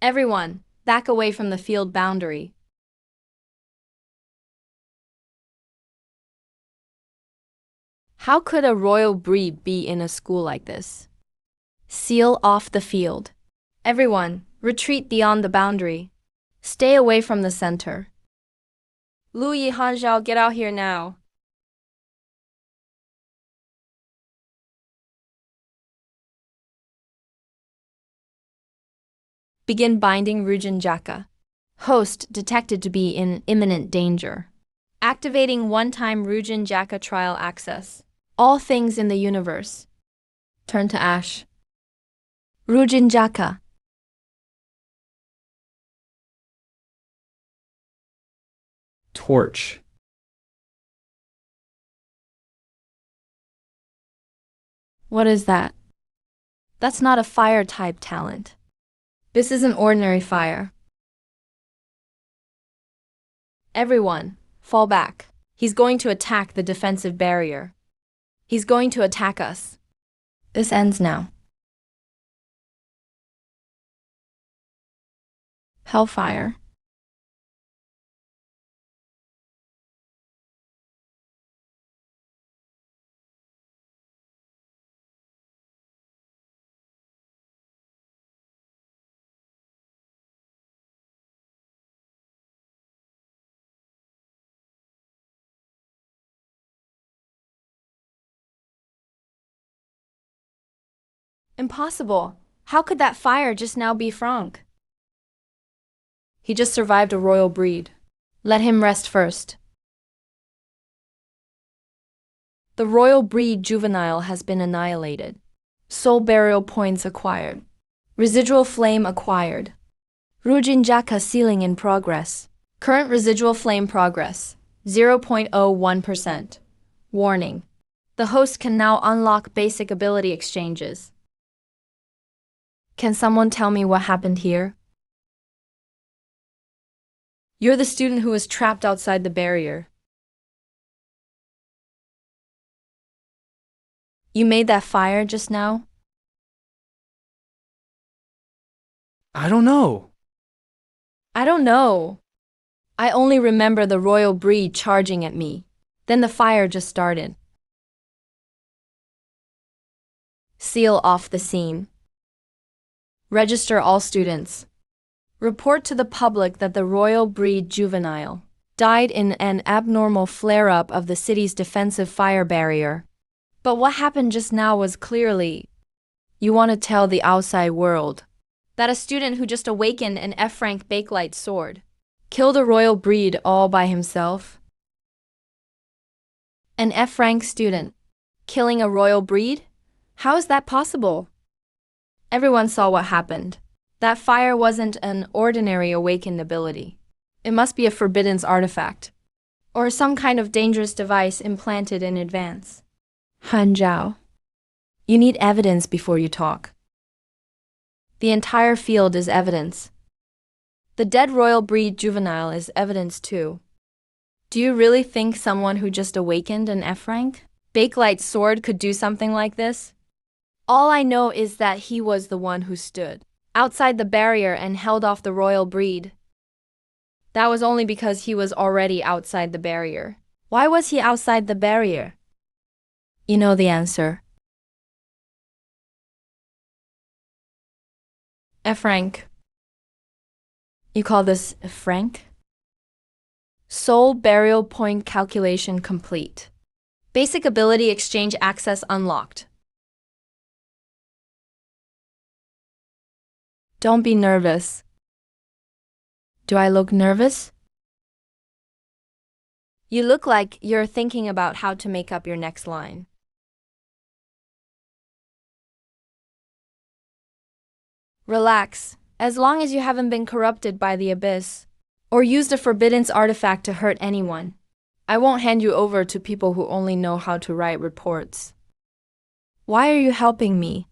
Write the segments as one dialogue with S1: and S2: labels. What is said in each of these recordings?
S1: Everyone, back away from the field boundary. How could a royal breed be in a school like this? Seal off the field. Everyone, retreat beyond the boundary. Stay away from the center. Lu Yihanzhao, get out here now. Begin binding Rujin Jaka. Host detected to be in imminent danger. Activating one-time Rujin Jaka trial access. All things in the universe. Turn to ash. Rujin Jaka.
S2: Torch.
S1: What is that? That's not a fire-type talent. This is an ordinary fire. Everyone, fall back. He's going to attack the defensive barrier. He's going to attack us. This ends now. Hellfire. Impossible. How could that fire just now be Franck? He just survived a royal breed. Let him rest first. The royal breed juvenile has been annihilated. Soul burial points acquired. Residual flame acquired. Rujin Jaka sealing in progress. Current residual flame progress, 0.01%. Warning. The host can now unlock basic ability exchanges. Can someone tell me what happened here? You're the student who was trapped outside the barrier. You made that fire just now?
S2: I don't know.
S1: I don't know. I only remember the royal breed charging at me. Then the fire just started. Seal off the scene. Register all students. Report to the public that the royal breed juvenile died in an abnormal flare-up of the city's defensive fire barrier. But what happened just now was clearly, you want to tell the outside world that a student who just awakened an F-rank Bakelite sword killed a royal breed all by himself? An F-rank student killing a royal breed? How is that possible? Everyone saw what happened. That fire wasn't an ordinary awakened ability. It must be a forbidden's artifact, or some kind of dangerous device implanted in advance. Han Zhao, you need evidence before you talk. The entire field is evidence. The dead royal breed juvenile is evidence too. Do you really think someone who just awakened an F-rank Bakelite sword could do something like this? All I know is that he was the one who stood outside the barrier and held off the royal breed. That was only because he was already outside the barrier. Why was he outside the barrier? You know the answer. F-rank. You call this F-rank? Soul burial point calculation complete. Basic ability exchange access unlocked. Don't be nervous. Do I look nervous? You look like you're thinking about how to make up your next line. Relax, as long as you haven't been corrupted by the abyss, or used a forbidden's artifact to hurt anyone. I won't hand you over to people who only know how to write reports. Why are you helping me?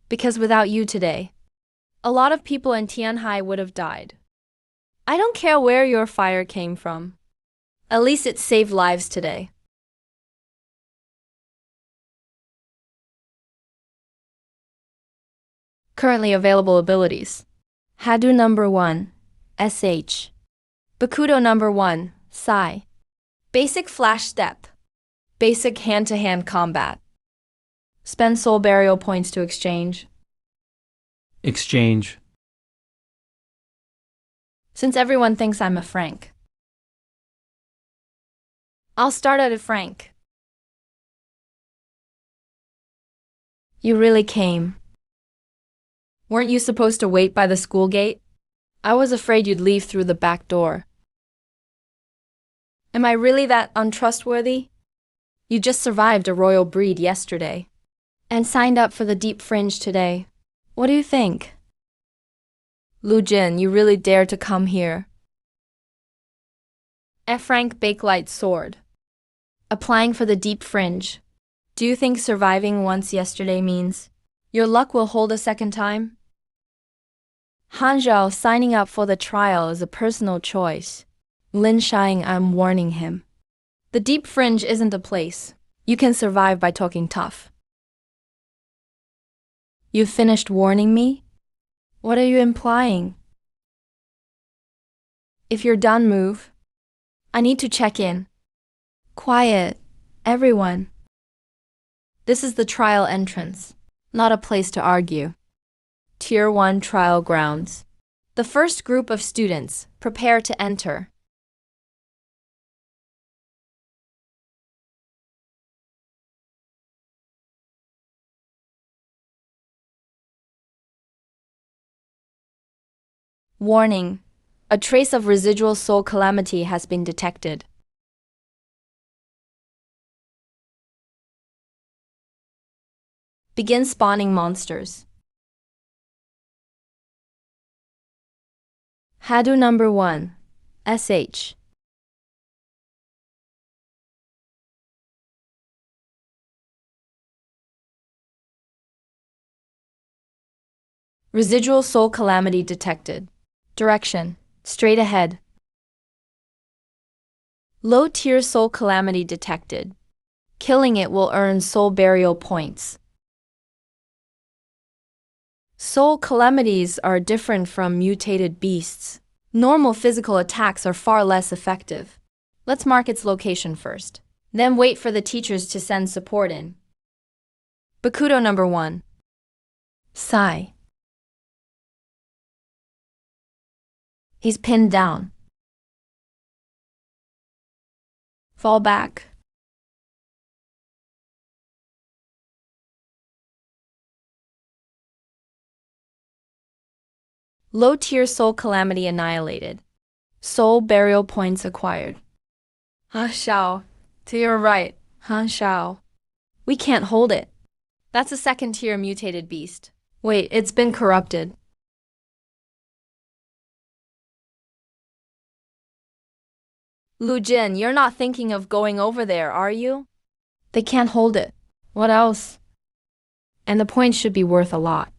S1: Because without you today, a lot of people in Tianhai would have died. I don't care where your fire came from. At least it saved lives today. Currently available abilities. Hadu number 1, SH. Bakudo number 1, Sai. Basic Flash Step. Basic hand-to-hand combat. Spend soul burial points to exchange.
S2: Exchange.
S1: Since everyone thinks I'm a Frank, I'll start at a Frank. You really came. Weren't you supposed to wait by the school gate? I was afraid you'd leave through the back door. Am I really that untrustworthy? You just survived a royal breed yesterday and signed up for the deep fringe today. What do you think? Lu Jin, you really dare to come here. A Frank Bakelite sword. Applying for the deep fringe. Do you think surviving once yesterday means your luck will hold a second time? Han Zhao signing up for the trial is a personal choice. Lin Shang, I'm warning him. The deep fringe isn't a place you can survive by talking tough. You've finished warning me? What are you implying? If you're done, move. I need to check in. Quiet, everyone. This is the trial entrance, not a place to argue. Tier 1 trial grounds. The first group of students prepare to enter. Warning. A trace of residual soul calamity has been detected. Begin spawning monsters. Hadu number 1, SH. Residual soul calamity detected. Direction: straight ahead. Low-tier soul calamity detected. Killing it will earn soul burial points. Soul calamities are different from mutated beasts. Normal physical attacks are far less effective. Let's mark its location first, then wait for the teachers to send support in. Bakudo number 1. Sai. He's pinned down. Fall back. Low-tier soul calamity annihilated. Soul burial points acquired. Han Shao, to your right, Han Shao. We can't hold it. That's a second-tier mutated beast. Wait, it's been corrupted. Lu Jin, you're not thinking of going over there, are you? They can't hold it. What else? And the points should be worth a lot.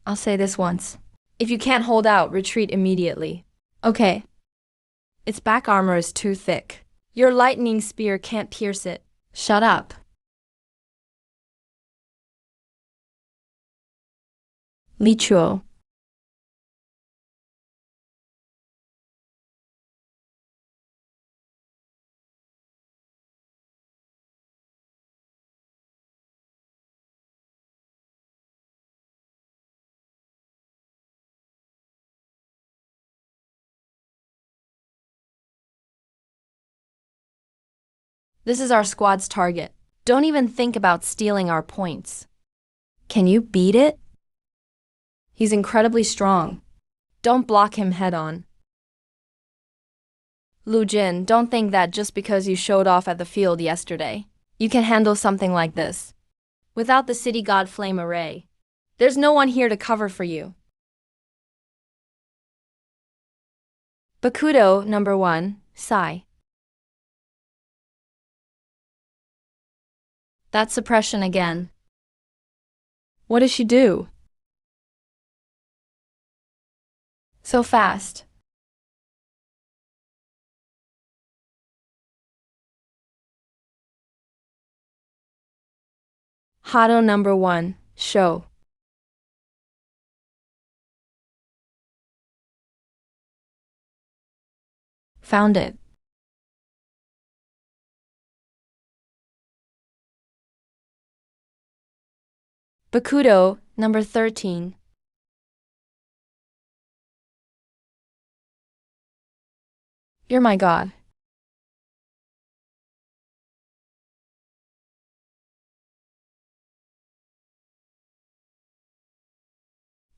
S1: I'll say this once. If you can't hold out, retreat immediately. Okay. Its back armor is too thick. Your lightning spear can't pierce it. Shut up. Li Chuo. This is our squad's target. Don't even think about stealing our points. Can you beat it? He's incredibly strong. Don't block him head-on. Lu Jin, don't think that just because you showed off at the field yesterday, you can handle something like this. Without the City God Flame Array, there's no one here to cover for you. Bakudo number 1, Sai. That's suppression again. What does she do? So fast. Hado number 1, show. Found it. Bakudo, number 13. You're my god.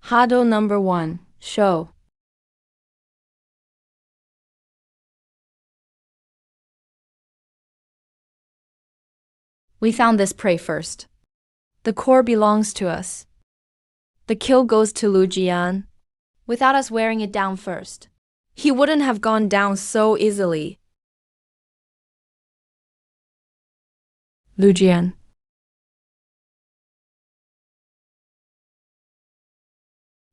S1: Hado number 1. Show. We found this prey first. The core belongs to us. The kill goes to Lu Jian. Without us wearing it down first, he wouldn't have gone down so easily. Lu Jian.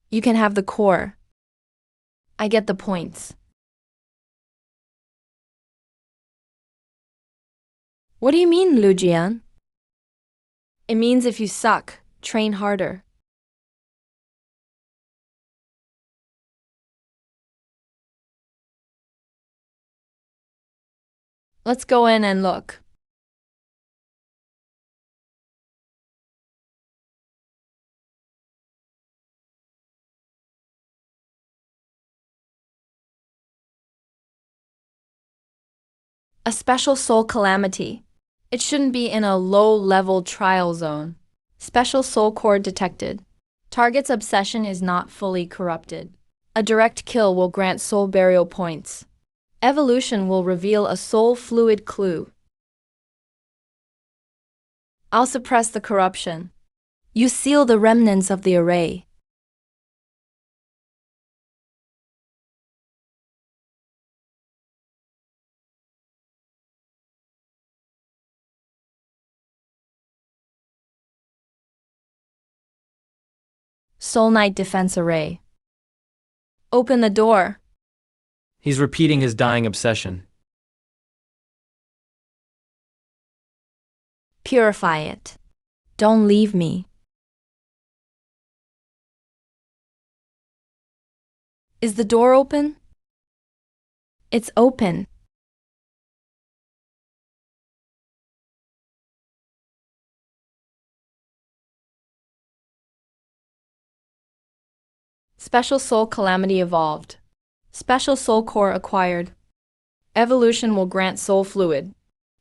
S1: You can have the core. I get the points. What do you mean, Lu Jian? It means if you suck, train harder. Let's go in and look. A special soul calamity. It shouldn't be in a low-level trial zone. Special soul core detected. Target's obsession is not fully corrupted. A direct kill will grant soul burial points. Evolution will reveal a soul fluid clue. I'll suppress the corruption. You seal the remnants of the array. Soul Knight Defense Array. Open the door.
S2: He's repeating his dying obsession.
S1: Purify it. Don't leave me. Is the door open? It's open. Special Soul Calamity evolved. Special Soul Core acquired. Evolution will grant soul fluid.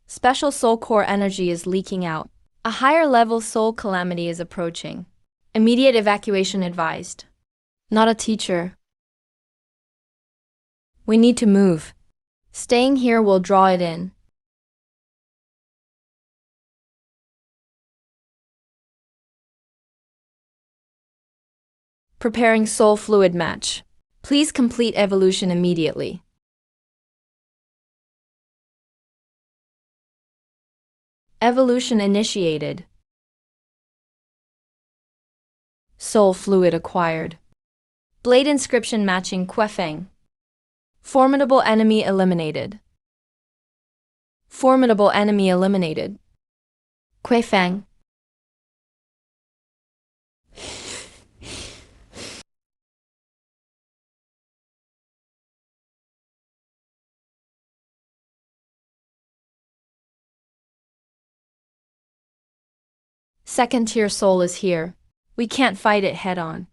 S1: Special Soul Core energy is leaking out. A higher level soul calamity is approaching. Immediate evacuation advised. Not a teacher. We need to move. Staying here will draw it in. Preparing soul fluid match. Please complete evolution immediately. Evolution initiated. Soul fluid acquired. Blade inscription matching Quefeng. Formidable enemy eliminated. Formidable enemy eliminated. Quefeng. Second tier soul is here. We can't fight it head on.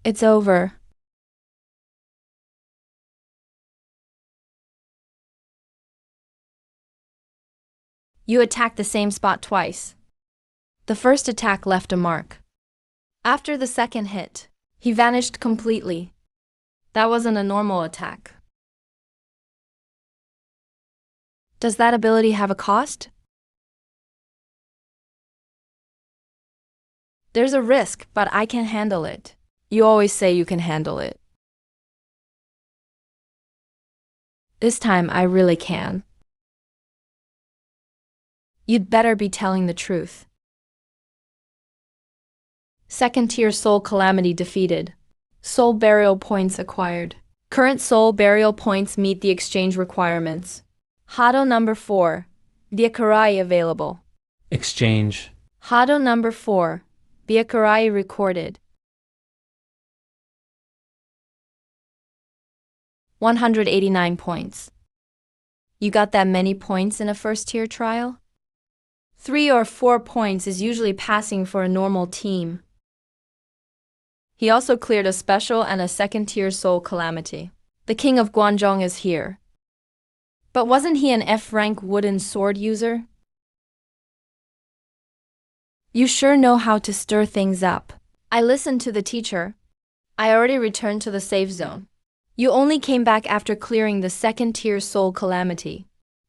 S1: It's over. You attacked the same spot twice. The first attack left a mark. After the second hit, he vanished completely. That wasn't a normal attack. Does that ability have a cost? There's a risk, but I can handle it. You always say you can handle it. This time I really can. You'd better be telling the truth. Second tier soul calamity defeated. Soul burial points acquired. Current soul burial points meet the exchange requirements. Hado number 4. Biakarai available.
S2: Exchange.
S1: Hado number 4. Biakarai recorded. 189 points. You got that many points in a first-tier trial? 3 or 4 points is usually passing for a normal team. He also cleared a special and a second-tier soul calamity. The king of Guangzhong is here. But wasn't he an F-rank wooden sword user? You sure know how to stir things up. I listened to the teacher. I already returned to the safe zone. You only came back after clearing the second-tier soul calamity.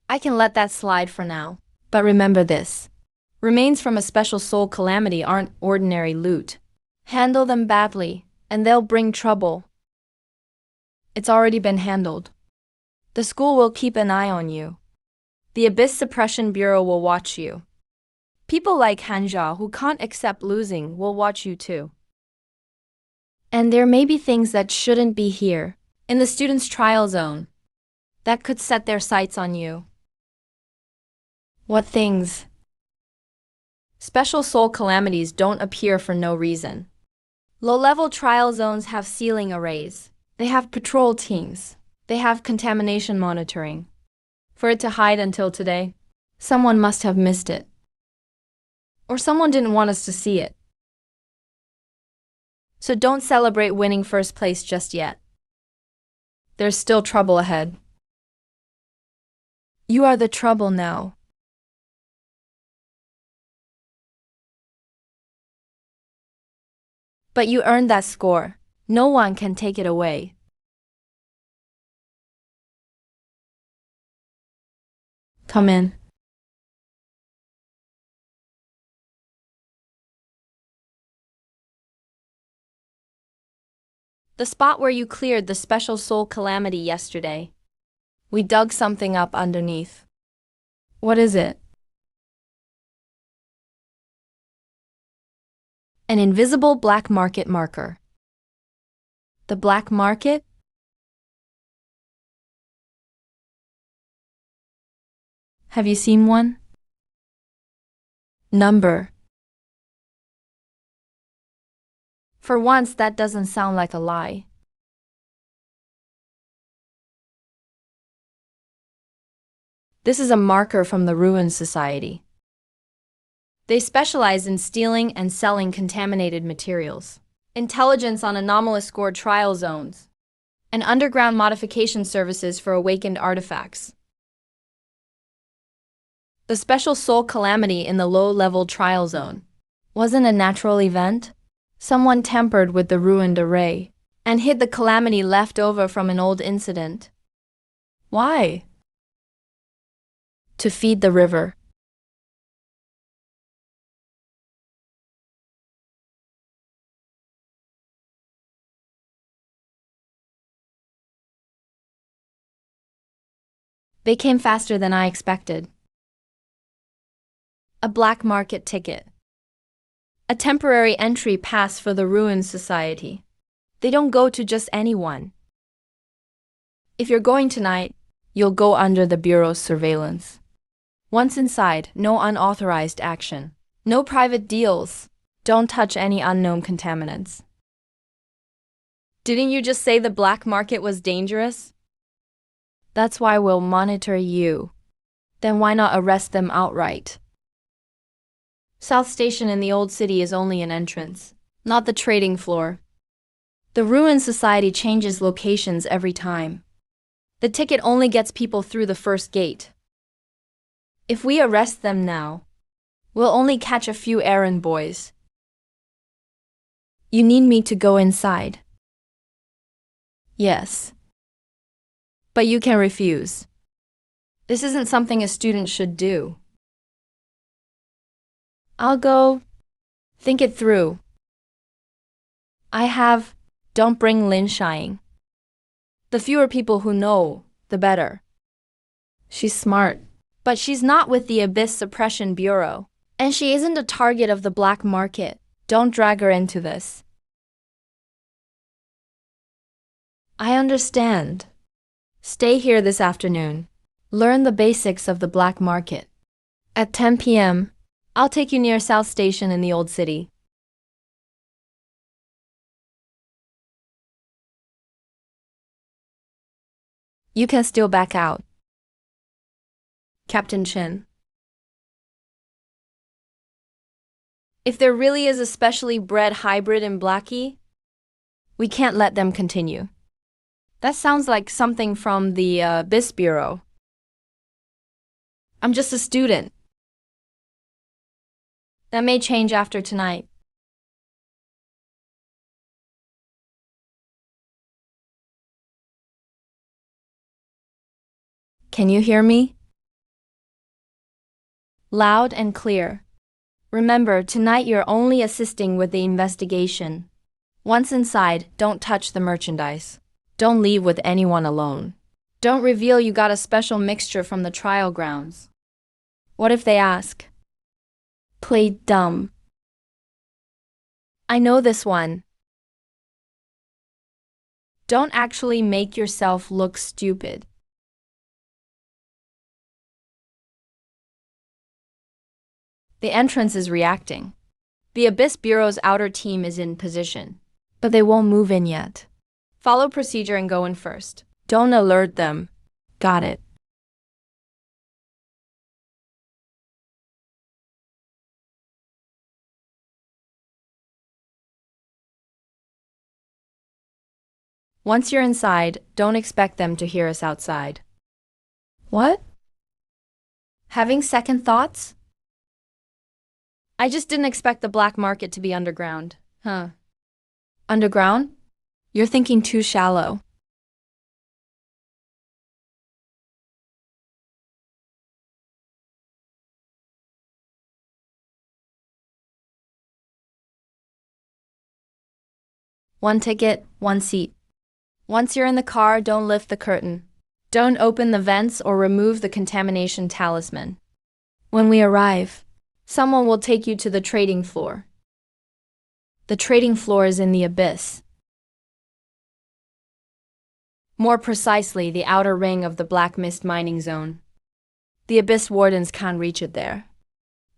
S1: I can let that slide for now. But remember this. Remains from a special soul calamity aren't ordinary loot. Handle them badly, and they'll bring trouble. It's already been handled. The school will keep an eye on you. The Abyss Suppression Bureau will watch you. People like Hanja who can't accept losing will watch you too. And there may be things that shouldn't be here, in the student's trial zone, that could set their sights on you. What things? Special soul calamities don't appear for no reason. Low-level trial zones have ceiling arrays. They have patrol teams. They have contamination monitoring. For it to hide until today, someone must have missed it. Or someone didn't want us to see it. So don't celebrate winning first place just yet. There's still trouble ahead. You are the trouble now. But you earned that score. No one can take it away. Come in. The spot where you cleared the special soul calamity yesterday. We dug something up underneath. What is it? An invisible black market marker. The black market? Have you seen one? Number. For once, that doesn't sound like a lie. This is a marker from the Ruins Society. They specialize in stealing and selling contaminated materials, intelligence on anomalous scored trial zones, and underground modification services for awakened artifacts. The special soul calamity in the low-level trial zone wasn't a natural event. Someone tampered with the ruined array and hid the calamity left over from an old incident. Why? To feed the river. They came faster than I expected. A black market ticket. A temporary entry pass for the Ruins Society. They don't go to just anyone. If you're going tonight, you'll go under the Bureau's surveillance. Once inside, no unauthorized action. No private deals. Don't touch any unknown contaminants. Didn't you just say the black market was dangerous? That's why we'll monitor you. Then why not arrest them outright? South Station in the Old City is only an entrance, not the trading floor. The Ruins Society changes locations every time. The ticket only gets people through the first gate. If we arrest them now, we'll only catch a few errand boys. You need me to go inside. Yes. But you can refuse. This isn't something a student should do. I'll go. Think it through. Don't bring Lin shying. The fewer people who know, the better. She's smart, but she's not with the Abyss Suppression Bureau, and she isn't a target of the black market. Don't drag her into this. I understand. Stay here this afternoon. Learn the basics of the black market. At 10 p.m., I'll take you near South Station in the Old City. You can still back out. Captain Chin. If there really is a specially bred hybrid in Blackie, we can't let them continue. That sounds like something from the BIS Bureau. I'm just a student. That may change after tonight. Can you hear me? Loud and clear. Remember, tonight you're only assisting with the investigation. Once inside, don't touch the merchandise. Don't leave with anyone alone. Don't reveal you got a special mixture from the trial grounds. What if they ask? Play dumb. I know this one. Don't actually make yourself look stupid. The entrance is reacting. The Abyss Bureau's outer team is in position, but they won't move in yet. Follow procedure and go in first. Don't alert them. Got it. Once you're inside, don't expect them to hear us outside. What? Having second thoughts? I just didn't expect the black market to be underground. Huh. Underground? You're thinking too shallow. One ticket, one seat. Once you're in the car, don't lift the curtain. Don't open the vents or remove the contamination talisman. When we arrive, someone will take you to the trading floor. The trading floor is in the abyss. More precisely, the outer ring of the Black Mist mining zone. The abyss wardens can't reach it there.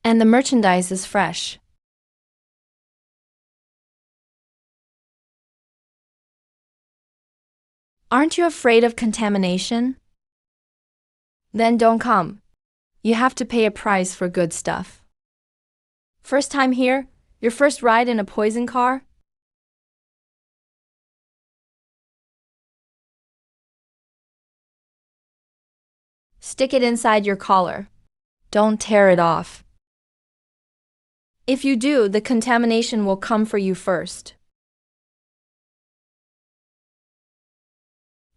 S1: And the merchandise is fresh. Aren't you afraid of contamination? Then don't come. You have to pay a price for good stuff. First time here? Your first ride in a poison car? Stick it inside your collar. Don't tear it off. If you do, the contamination will come for you first.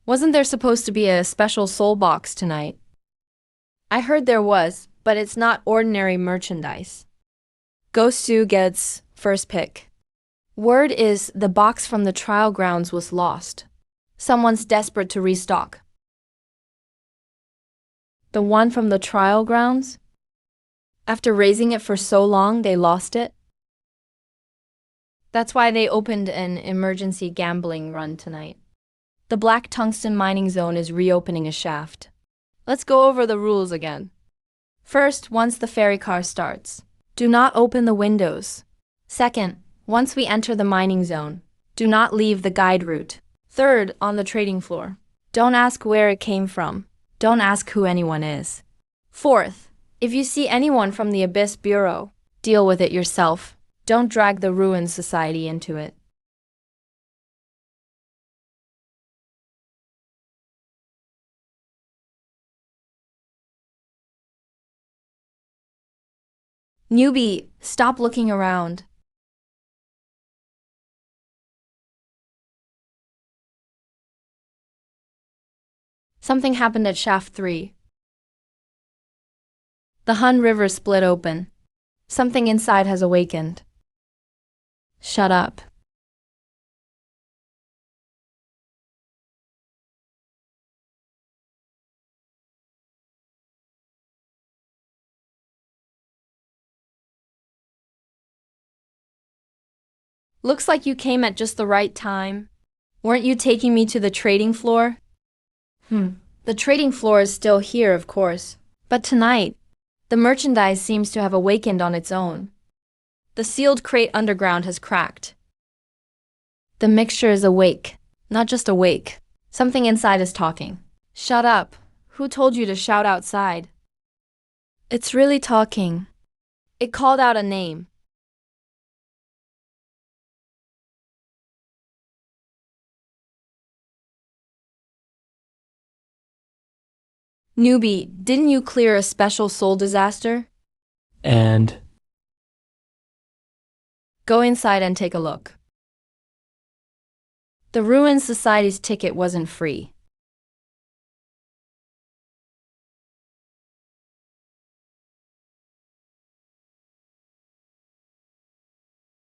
S1: Wasn't there supposed to be a special soul box tonight? I heard there was, but it's not ordinary merchandise. Ghost Sue gets first pick. Word is the box from the trial grounds was lost. Someone's desperate to restock. The one from the trial grounds? After raising it for so long, they lost it? That's why they opened an emergency gambling run tonight. The Black Tungsten Mining Zone is reopening a shaft. Let's go over the rules again. First, once the ferry car starts, do not open the windows. Second, once we enter the mining zone, do not leave the guide route. Third, on the trading floor, don't ask where it came from. Don't ask who anyone is. Fourth, if you see anyone from the Abyss Bureau, deal with it yourself. Don't drag the Ruined Society into it. Newbie, stop looking around. Something happened at Shaft 3. The Hun River split open. Something inside has awakened. Shut up. Looks like you came at just the right time. Weren't you taking me to the trading floor? The trading floor is still here, of course. But tonight, the merchandise seems to have awakened on its own. The sealed crate underground has cracked. The mixture is awake, not just awake. Something inside is talking. Shut up. Who told you to shout outside? It's really talking. It called out a name. Newbie, didn't you clear a special soul disaster?
S2: And
S1: Go inside and take a look. The Ruined Society's ticket wasn't free.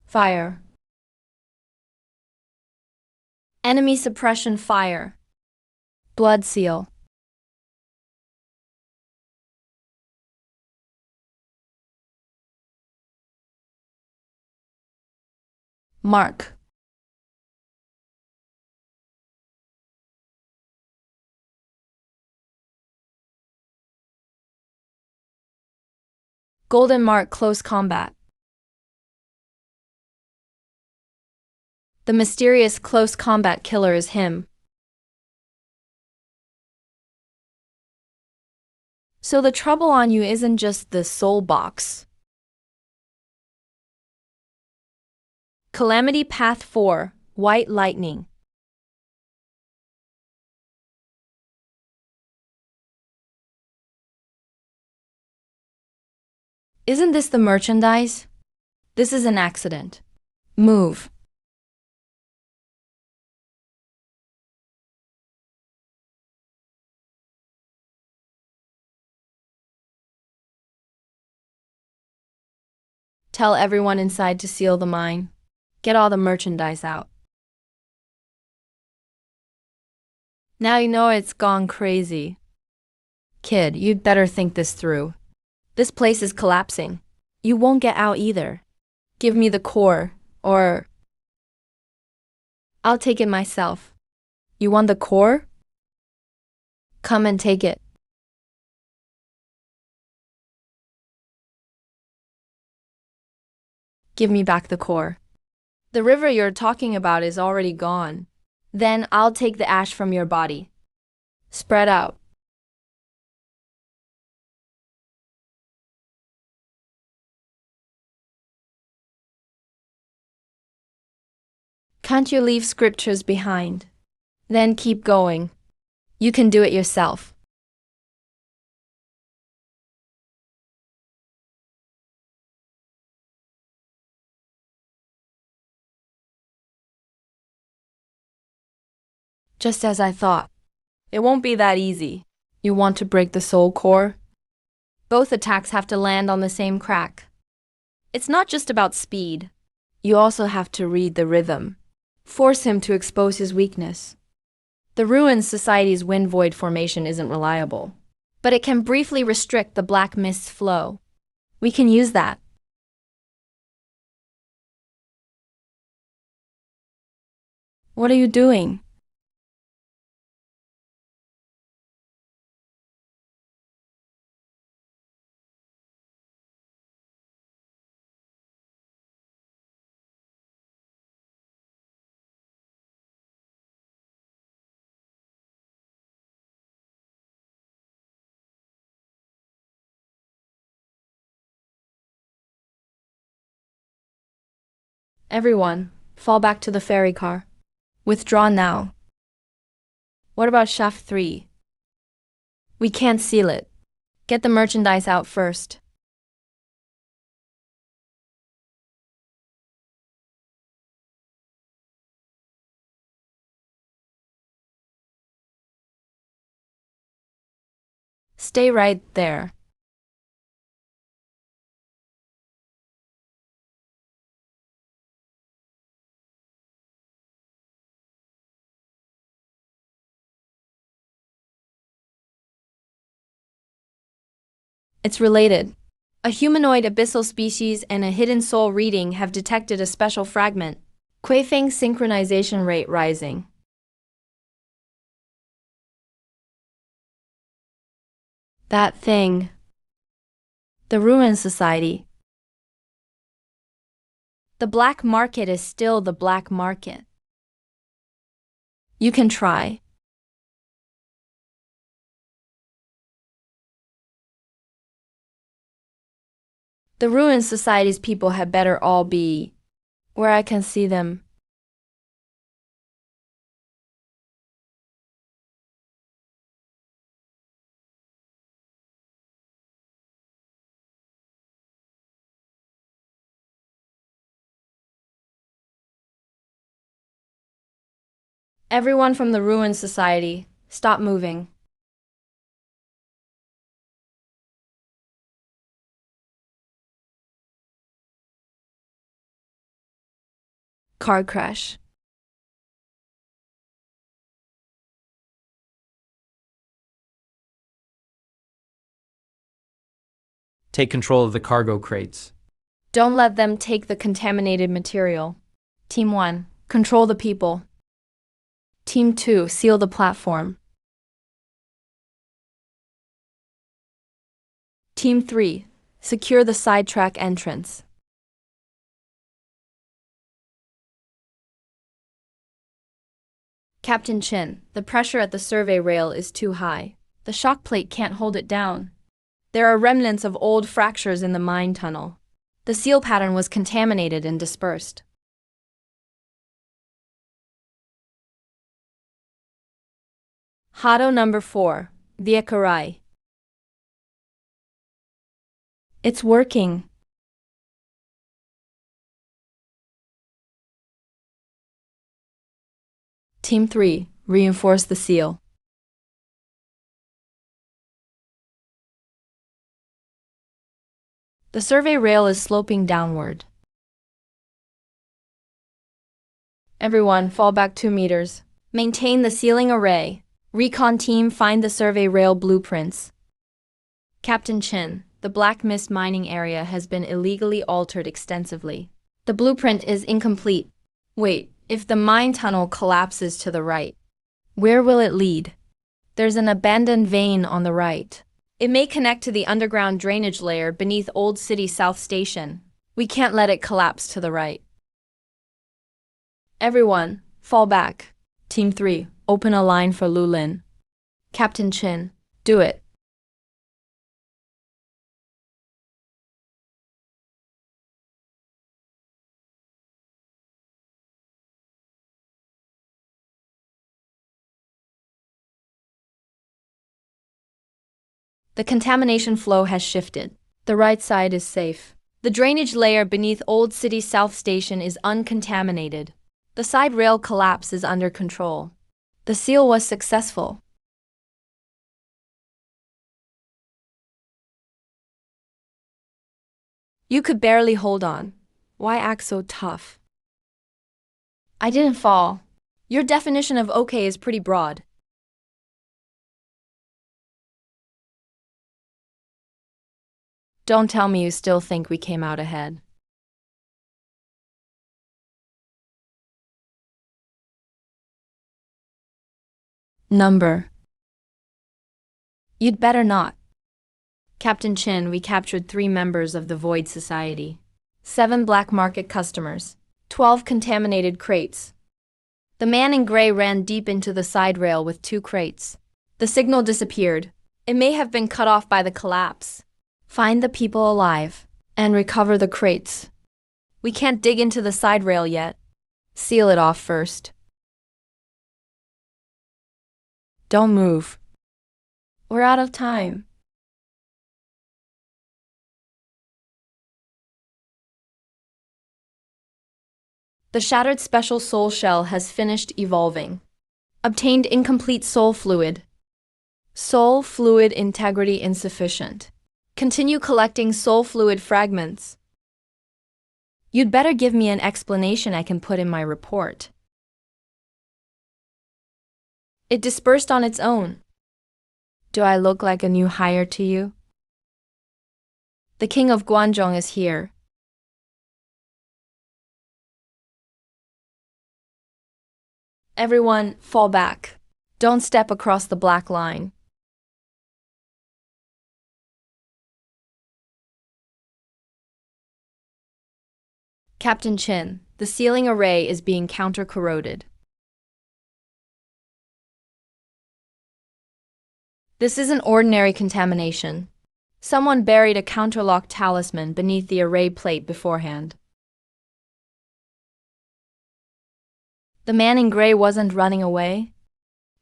S1: Fire. Enemy suppression fire. Blood seal. Mark. Golden mark close combat. The mysterious close combat killer is him. So the trouble on you isn't just the soul box. Calamity Path 4, White Lightning. Isn't this the merchandise? This is an accident. Move. Tell everyone inside to seal the mine. Get all the merchandise out. Now you know it's gone crazy. Kid, you'd better think this through. This place is collapsing. You won't get out either. Give me the core, or I'll take it myself. You want the core? Come and take it. Give me back the core. The river you're talking about is already gone. Then I'll take the ash from your body. Spread out. Can't you leave scriptures behind? Then keep going. You can do it yourself. Just as I thought. It won't be that easy. You want to break the soul core? Both attacks have to land on the same crack. It's not just about speed. You also have to read the rhythm. Force him to expose his weakness. The Ruined Society's wind void formation isn't reliable, but it can briefly restrict the black mist's flow. We can use that. What are you doing? Everyone, fall back to the ferry car. Withdraw now. What about shaft 3? We can't seal it. Get the merchandise out first. Stay right there. It's related. A humanoid abyssal species and a hidden soul reading have detected a special fragment. Quaifeng synchronization rate rising. That thing. The Ruin Society. The black market is still the black market. You can try. The Ruin Society's people had better all be where I can see them. Everyone from the Ruin Society, stop moving. Car crash.
S2: Take control of the cargo crates.
S1: Don't let them take the contaminated material. Team 1, control the people. Team 2, seal the platform. Team 3, secure the sidetrack entrance. Captain Chin, the pressure at the survey rail is too high. The shock plate can't hold it down. There are remnants of old fractures in the mine tunnel. The seal pattern was contaminated and dispersed. Hado number 4, Viekarai. It's working. Team 3, reinforce the seal. The survey rail is sloping downward. Everyone, fall back 2 meters. Maintain the sealing array. Recon team, find the survey rail blueprints. Captain Chin, the Black Mist mining area has been illegally altered extensively. The blueprint is incomplete. Wait, if the mine tunnel collapses to the right, where will it lead? There's an abandoned vein on the right. It may connect to the underground drainage layer beneath Old City South Station. We can't let it collapse to the right. Everyone, fall back. Team 3, open a line for Lulin. Captain Chin, do it. The contamination flow has shifted. The right side is safe. The drainage layer beneath Old City South Station is uncontaminated. The side rail collapse is under control. The seal was successful. You could barely hold on. Why act so tough? I didn't fall. Your definition of okay is pretty broad. Don't tell me you still think we came out ahead. Number. You'd better not. Captain Chin, we captured 3 members of the Void Society. 7 black market customers. 12 contaminated crates. The man in gray ran deep into the side rail with 2 crates. The signal disappeared. It may have been cut off by the collapse. Find the people alive and recover the crates. We can't dig into the side rail yet. Seal it off first. Don't move. We're out of time. The shattered special soul shell has finished evolving. Obtained incomplete soul fluid. Soul fluid integrity insufficient. Continue collecting soul fluid fragments. You'd better give me an explanation I can put in my report. It dispersed on its own. Do I look like a new hire to you? The king of Guangzhong is here. Everyone, fall back. Don't step across the black line. Captain Chin, the sealing array is being counter-corroded. This isn't ordinary contamination. Someone buried a counterlock talisman beneath the array plate beforehand. The man in gray wasn't running away.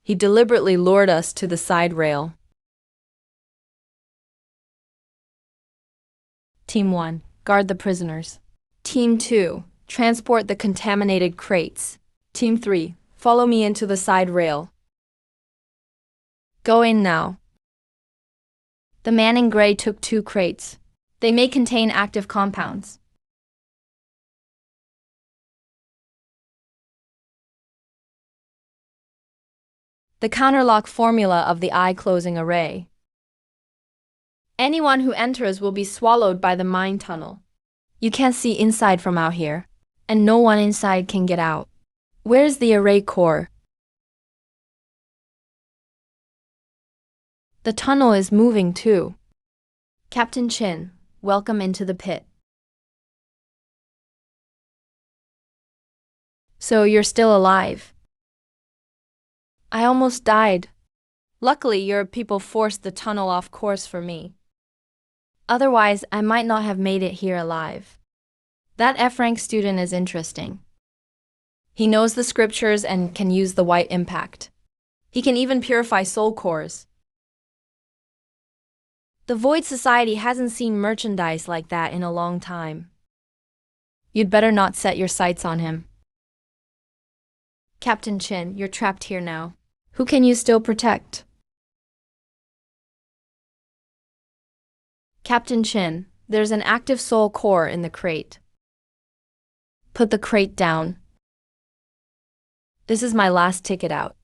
S1: He deliberately lured us to the side rail. Team 1, guard the prisoners. Team 2, transport the contaminated crates. Team 3, follow me into the side rail. Go in now. The man in gray took 2 crates. They may contain active compounds. The counterlock formula of the eye-closing array. Anyone who enters will be swallowed by the mine tunnel. You can't see inside from out here, and no one inside can get out. Where's the array core? The tunnel is moving too. Captain Chin, welcome into the pit. So you're still alive. I almost died. Luckily, your people forced the tunnel off course for me. Otherwise, I might not have made it here alive. That F-rank student is interesting. He knows the scriptures and can use the white impact. He can even purify soul cores. The Void Society hasn't seen merchandise like that in a long time. You'd better not set your sights on him. Captain Chin, you're trapped here now. Who can you still protect? Captain Chin, there's an active soul core in the crate. Put the crate down. This is my last ticket out.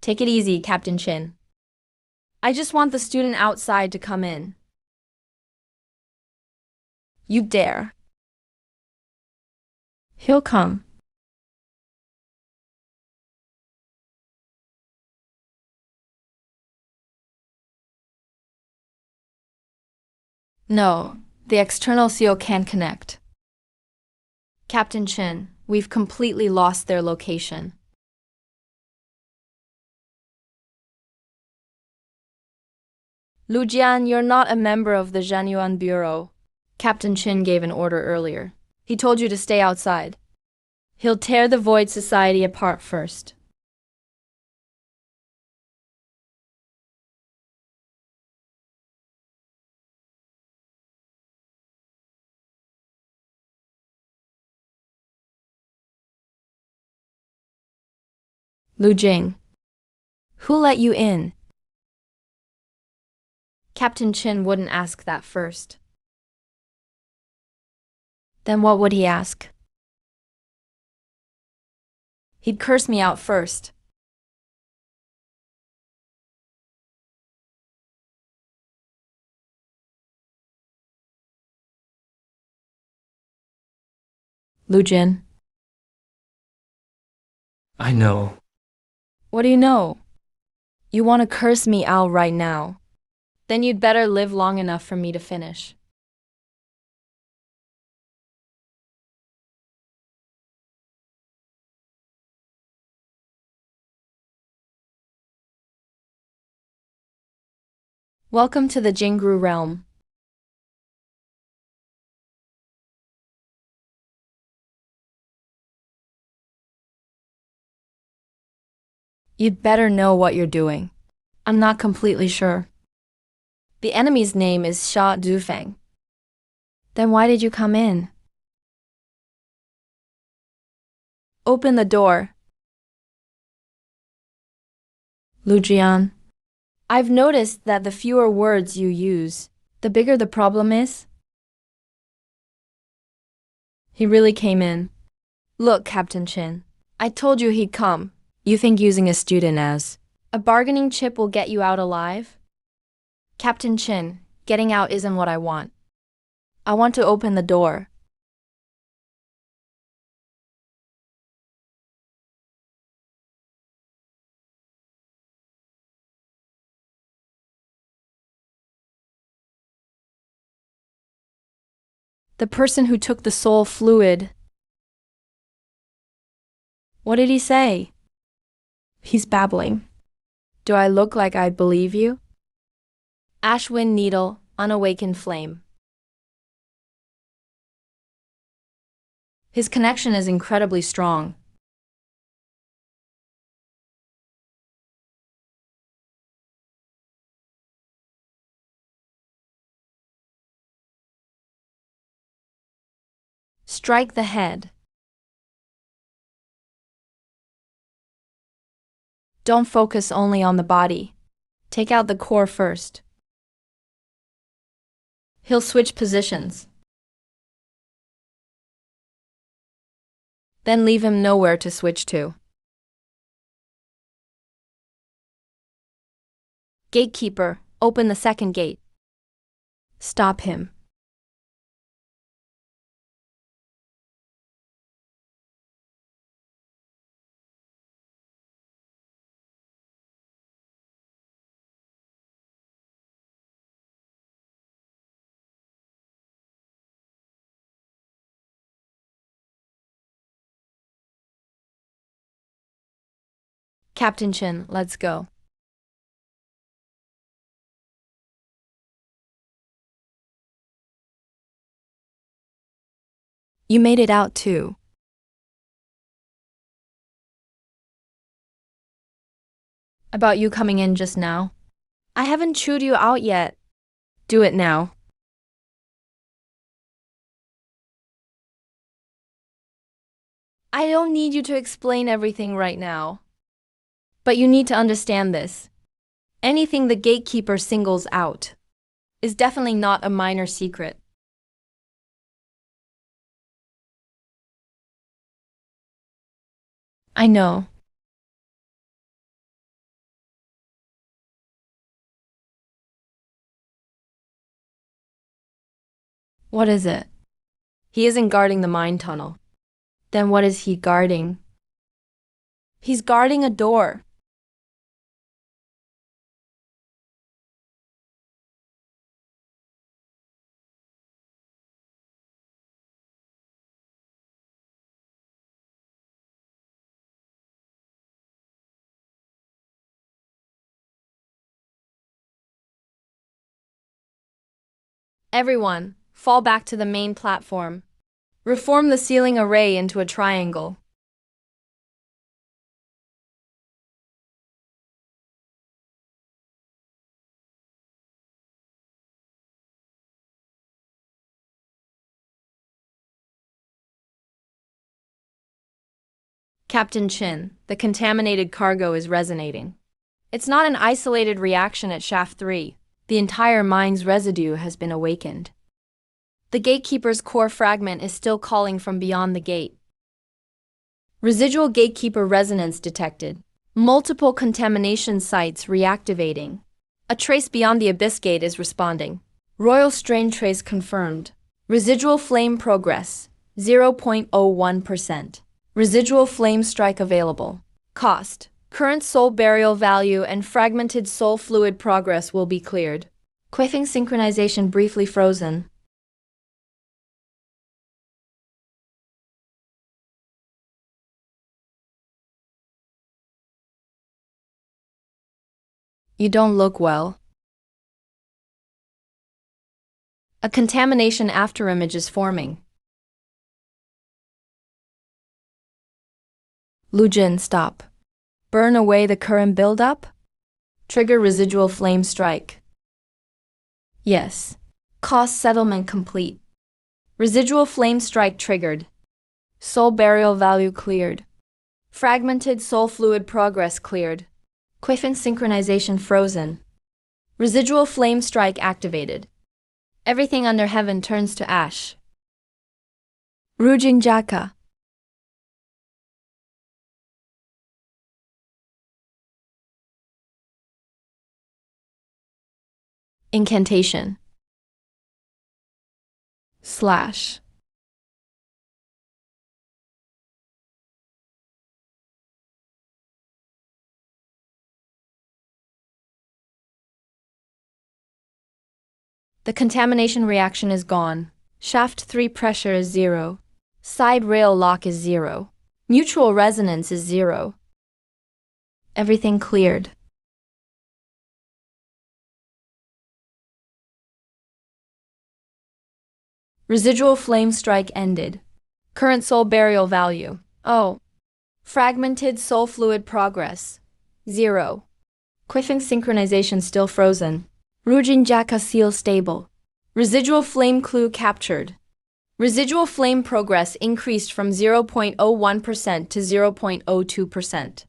S1: Take it easy, Captain Chin. I just want the student outside to come in. You dare. He'll come. No, the external seal can't connect. Captain Chin, we've completely lost their location. Lu Jian, you're not a member of the Zhanyuan Bureau. Captain Chin gave an order earlier. He told you to stay outside. He'll tear the Void Society apart first. Lu Jing. Who let you in? Captain Chin wouldn't ask that first. Then what would he ask? He'd curse me out first. Lu Jin.
S2: I know.
S1: What do you know? You want to curse me out right now. Then you'd better live long enough for me to finish. Welcome to the Jingru realm. You'd better know what you're doing. I'm not completely sure. The enemy's name is Sha Dufeng. Then why did you come in? Open the door. Lu Jian. I've noticed that the fewer words you use, the bigger the problem is. He really came in. Look, Captain Chin. I told you he'd come. You think using a student as a bargaining chip will get you out alive? Captain Chin, getting out isn't what I want. I want to open the door. The person who took the soul fluid. What did he say?
S3: He's babbling.
S1: Do I look like I believe you? Ash wind needle, unawakened flame. His connection is incredibly strong. Strike the head. Don't focus only on the body. Take out the core first. He'll switch positions. Then leave him nowhere to switch to. Gatekeeper, open the second gate. Stop him. Captain Chin, let's go. You made it out too. About you coming in just now? I haven't chewed you out yet. Do it now. I don't need you to explain everything right now. But you need to understand this. Anything the gatekeeper singles out is definitely not a minor secret. I know. What is it? He isn't guarding the mine tunnel. Then what is he guarding? He's guarding a door. Everyone, fall back to the main platform. Reform the ceiling array into a triangle. Captain Chin, the contaminated cargo is resonating. It's not an isolated reaction at Shaft 3. The entire mine's residue has been awakened. The gatekeeper's core fragment is still calling from beyond the gate. Residual gatekeeper resonance detected. Multiple contamination sites reactivating. A trace beyond the abyss gate is responding. Royal strain trace confirmed. Residual flame progress, 0.01%. Residual flame strike available. Cost. Current soul burial value and fragmented soul fluid progress will be cleared. Quiffing synchronization briefly frozen. You don't look well. A contamination afterimage is forming. Lujin, stop. Burn away the current buildup? Trigger residual flame strike. Yes. Cost settlement complete. Residual flame strike triggered. Soul burial value cleared. Fragmented soul fluid progress cleared. Quiffin synchronization frozen. Residual flame strike activated. Everything under heaven turns to ash. Rujing Jaka. Incantation. Slash. The contamination reaction is gone. Shaft 3 pressure is 0. Side rail lock is 0. Mutual resonance is 0. Everything cleared. Residual flame strike ended. Current soul burial value. Oh. Fragmented soul fluid progress. 0. Quiffing synchronization still frozen. Rujin Jaka seal stable. Residual flame clue captured. Residual flame progress increased from 0.01% to 0.02%.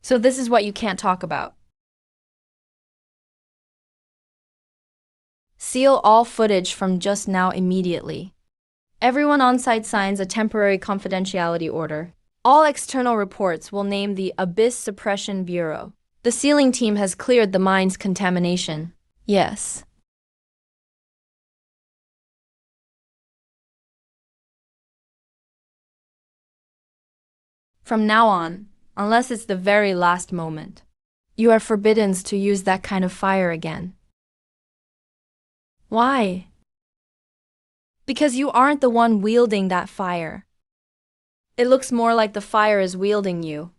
S1: So this is what you can't talk about. Seal all footage from just now immediately. Everyone on site signs a temporary confidentiality order. All external reports will name the Abyss Suppression Bureau. The sealing team has cleared the mine's contamination. Yes. From now on, unless it's the very last moment, you are forbidden to use that kind of fire again. Why? Because you aren't the one wielding that fire. It looks more like the fire is wielding you.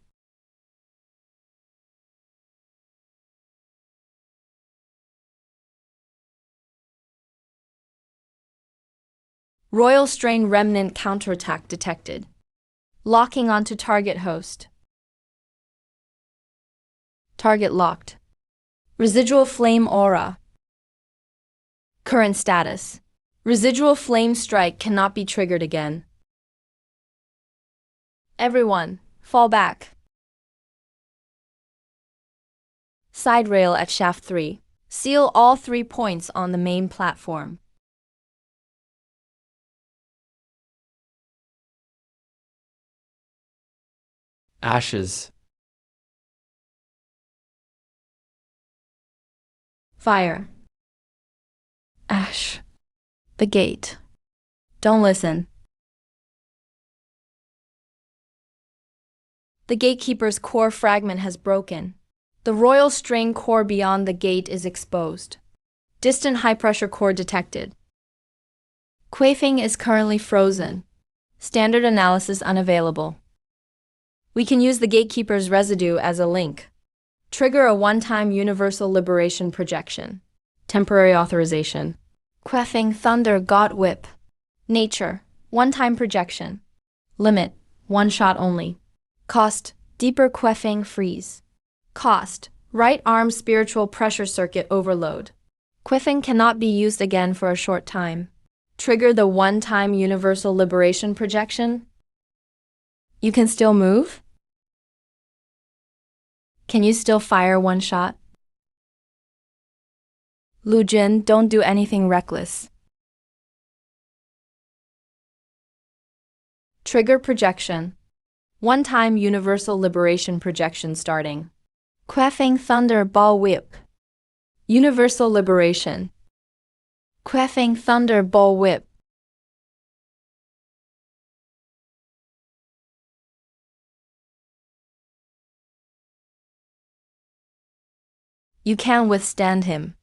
S1: Royal Strain Remnant counterattack detected. Locking onto target host. Target locked. Residual flame aura. Current status. Residual flame strike cannot be triggered again. Everyone, fall back. Side rail at shaft 3. Seal all 3 points on the main platform.
S2: Ashes.
S1: Fire. Ash. The gate. Don't listen. The gatekeeper's core fragment has broken. The royal strain core beyond the gate is exposed. Distant high-pressure core detected. Quaifing is currently frozen. Standard analysis unavailable. We can use the gatekeeper's residue as a link. Trigger a one-time universal liberation projection. Temporary authorization. Quaffing thunder god whip. Nature, one-time projection. Limit, one shot only. Cost, deeper quaffing freeze. Cost, right arm spiritual pressure circuit overload. Quiffing cannot be used again for a short time. Trigger the one-time universal liberation projection. You can still move? Can you still fire one shot? Lu Jin, don't do anything reckless. Trigger projection. One-time universal liberation projection starting. Quaffing thunder ball whip. Universal liberation. Quaffing thunder ball whip. You can withstand him.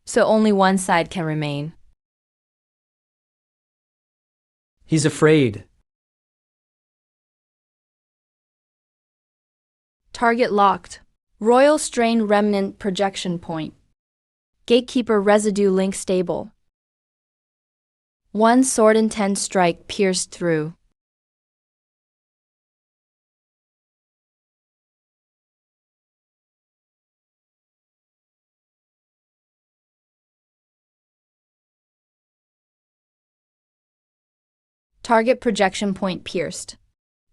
S1: So only one side can remain.
S2: He's afraid.
S1: Target locked. Royal Strain Remnant projection point. Gatekeeper residue link stable. One sword intent strike pierced through. Target projection point pierced.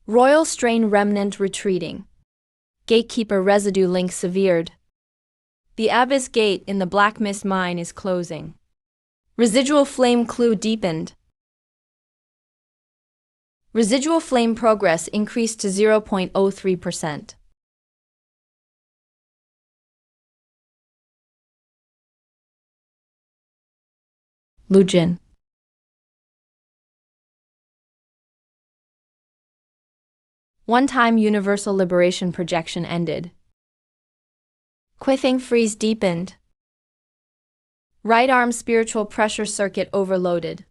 S1: Royal Strain Remnant retreating. Gatekeeper residue link severed. The Abyss Gate in the Black Mist Mine is closing. Residual flame clue deepened. Residual flame progress increased to 0.03%. Lu Jin. One-time universal liberation projection ended. Quithing freeze deepened. Right arm spiritual pressure circuit overloaded.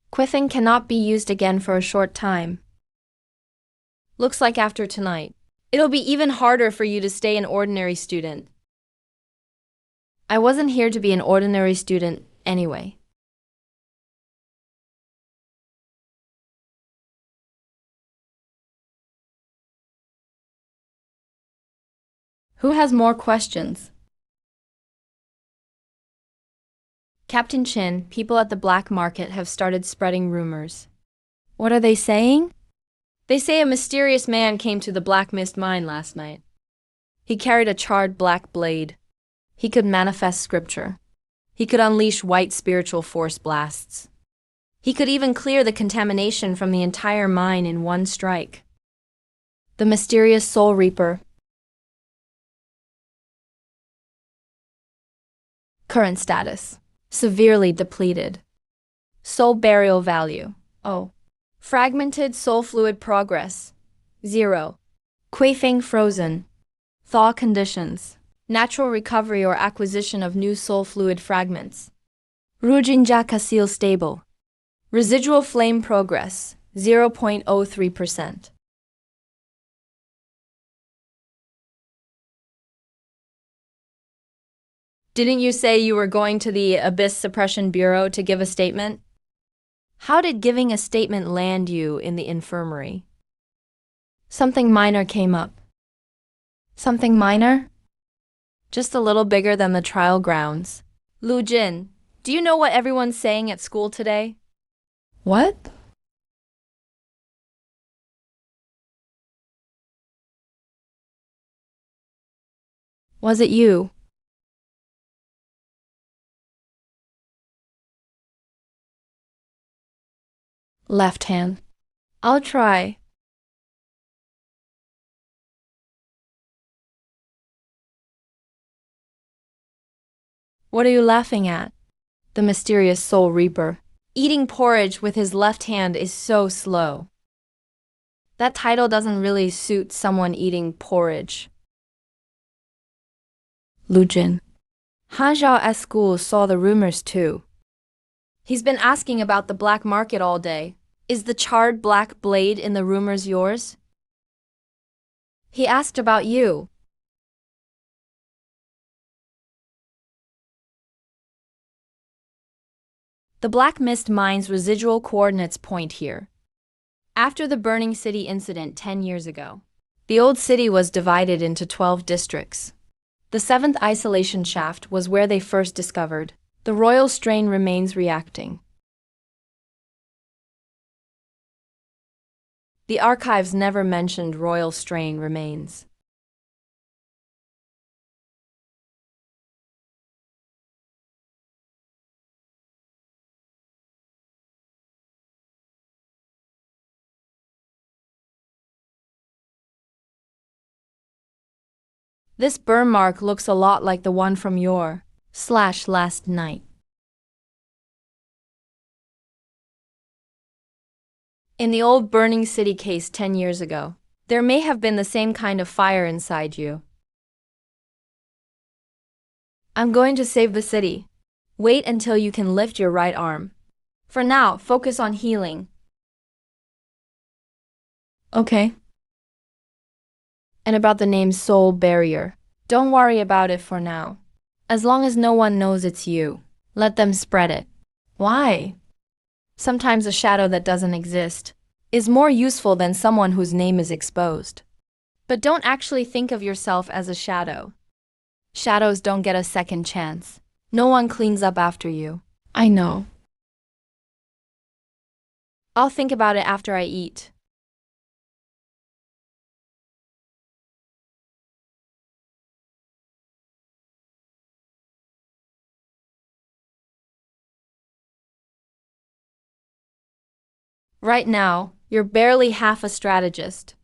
S1: Quithing cannot be used again for a short time. Looks like after tonight, it'll be even harder for you to stay an ordinary student. I wasn't here to be an ordinary student anyway. Who has more questions? Captain Chin, people at the black market have started spreading rumors. What are they saying? They say a mysterious man came to the Black Mist mine last night. He carried a charred black blade. He could manifest scripture. He could unleash white spiritual force blasts. He could even clear the contamination from the entire mine in one strike. The mysterious Soul Reaper. Current status: severely depleted. Soul burial value: 0. Fragmented soul fluid progress: 0. Quaffing frozen. Thaw conditions: natural recovery or acquisition of new soul fluid fragments. Rujinja Kasil stable. Residual flame progress: 0.03%. Didn't you say you were going to the Abyss Suppression Bureau to give a statement? How did giving a statement land you in the infirmary? Something minor came up. Something minor? Just a little bigger than the trial grounds. Lu Jin, do you know what everyone's saying at school today? What? Was it you? Left hand. I'll try. What are you laughing at? The mysterious Soul Reaper. Eating porridge with his left hand is so slow. That title doesn't really suit someone eating porridge. Lu Jin. Han Zhao at school saw the rumors too. He's been asking about the black market all day. Is the charred black blade in the rumors yours? He asked about you. The Black Mist mine's residual coordinates point here. After the Burning City incident 10 years ago, the old city was divided into 12 districts. The 7th isolation shaft was where they first discovered the royal strain remains reacting. The archives never mentioned royal strain remains. This burn mark looks a lot like the one from your last night. In the old Burning City case 10 years ago, there may have been the same kind of fire inside you. I'm going to save the city. Wait until you can lift your right arm. For now, focus on healing. Okay. And about the name Soul Barrier, don't worry about it for now. As long as no one knows it's you, let them spread it. Why? Sometimes a shadow that doesn't exist is more useful than someone whose name is exposed. But don't actually think of yourself as a shadow. Shadows don't get a second chance. No one cleans up after you. I know. I'll think about it after I eat. Right now, you're barely half a strategist.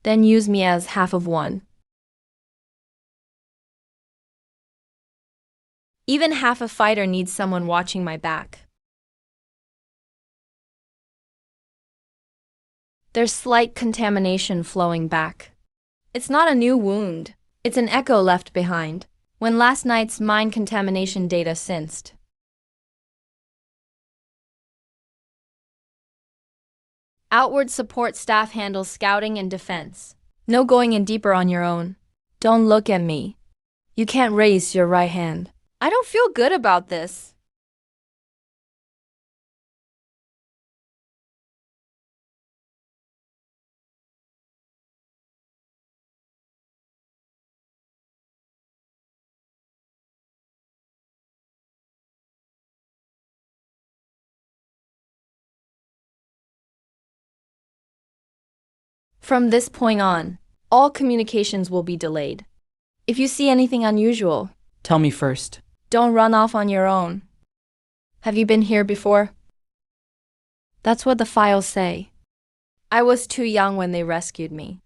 S1: Then use me as half of one. Even half a fighter needs someone watching my back. There's slight contamination flowing back. It's not a new wound. It's an echo left behind when last night's mine contamination data sensed. Outward support staff handles scouting and defense. No going in deeper on your own. Don't look at me. You can't raise your right hand. I don't feel good about this. From this point on, all communications will be delayed. If you see anything unusual,
S2: Tell me first.
S1: don't run off on your own. Have you been here before? That's what the files say. I was too young when they rescued me.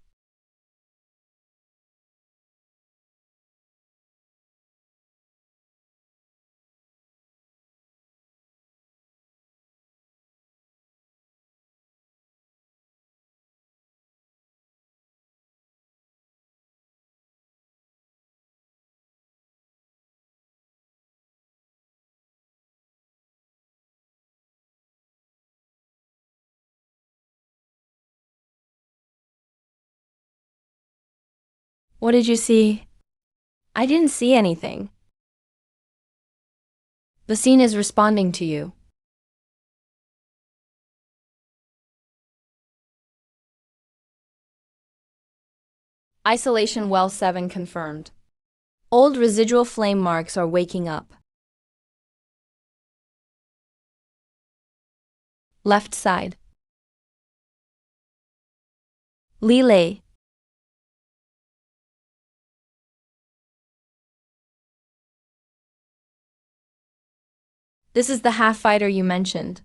S1: What did you see? I didn't see anything. The scene is responding to you. Isolation well 7 confirmed. Old residual flame marks are waking up. Left side. Lilay. This is the half fighter you mentioned.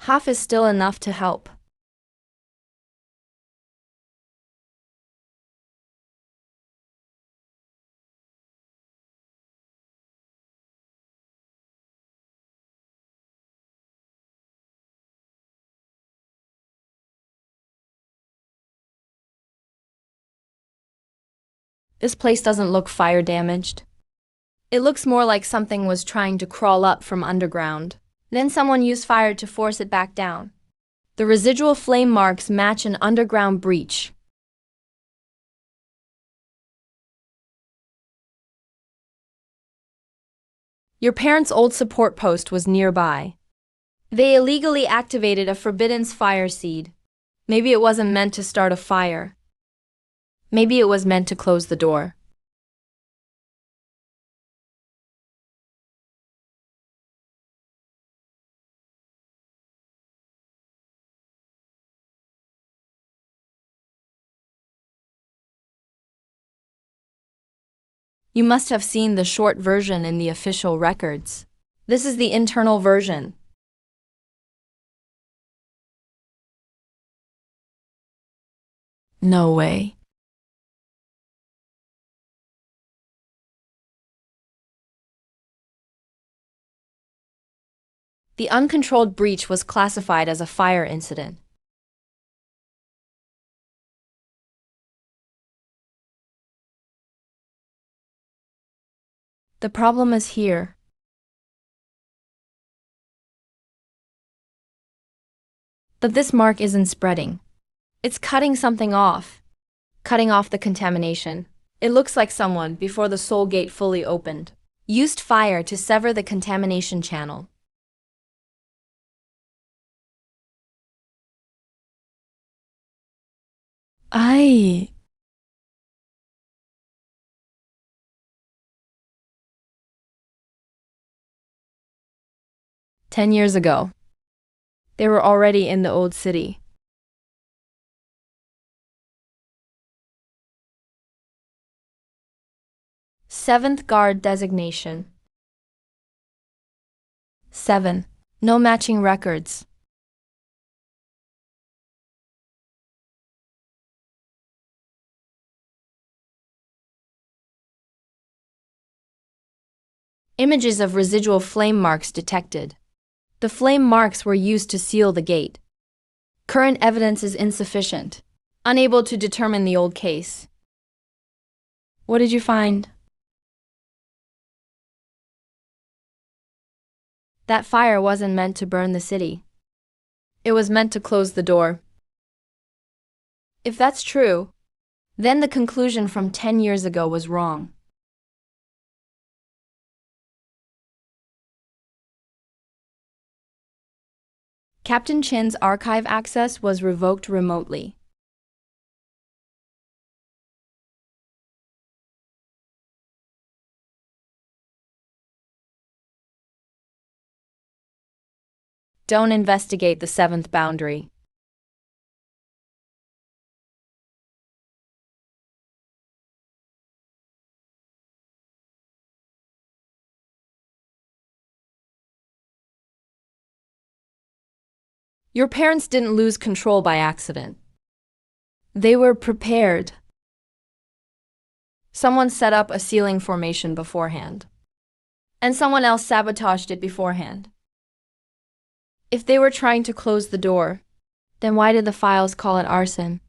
S1: Half is still enough to help. This place doesn't look fire damaged. It looks more like something was trying to crawl up from underground. Then someone used fire to force it back down. The residual flame marks match an underground breach. Your parents' old support post was nearby. They illegally activated a forbidden fire seed. Maybe it wasn't meant to start a fire. Maybe it was meant to close the door. You must have seen the short version in the official records. This is the internal version. No way. The uncontrolled breach was classified as a fire incident. The problem is here. But this mark isn't spreading. It's cutting something off. Cutting off the contamination. It looks like someone, before the soul gate fully opened, used fire to sever the contamination channel. I... 10 years ago. They were already in the old city. Seventh guard designation. 7. No matching records. Images of residual flame marks detected. The flame marks were used to seal the gate. Current evidence is insufficient. unable to determine the old case.
S3: What did you find?
S1: That fire wasn't meant to burn the city. It was meant to close the door. If that's true, then the conclusion from 10 years ago was wrong. Captain Chin's archive access was revoked remotely. Don't investigate the seventh boundary. Your parents didn't lose control by accident. They were prepared. Someone set up a sealing formation beforehand, and someone else sabotaged it beforehand. If they were trying to close the door, then why did the files call it arson?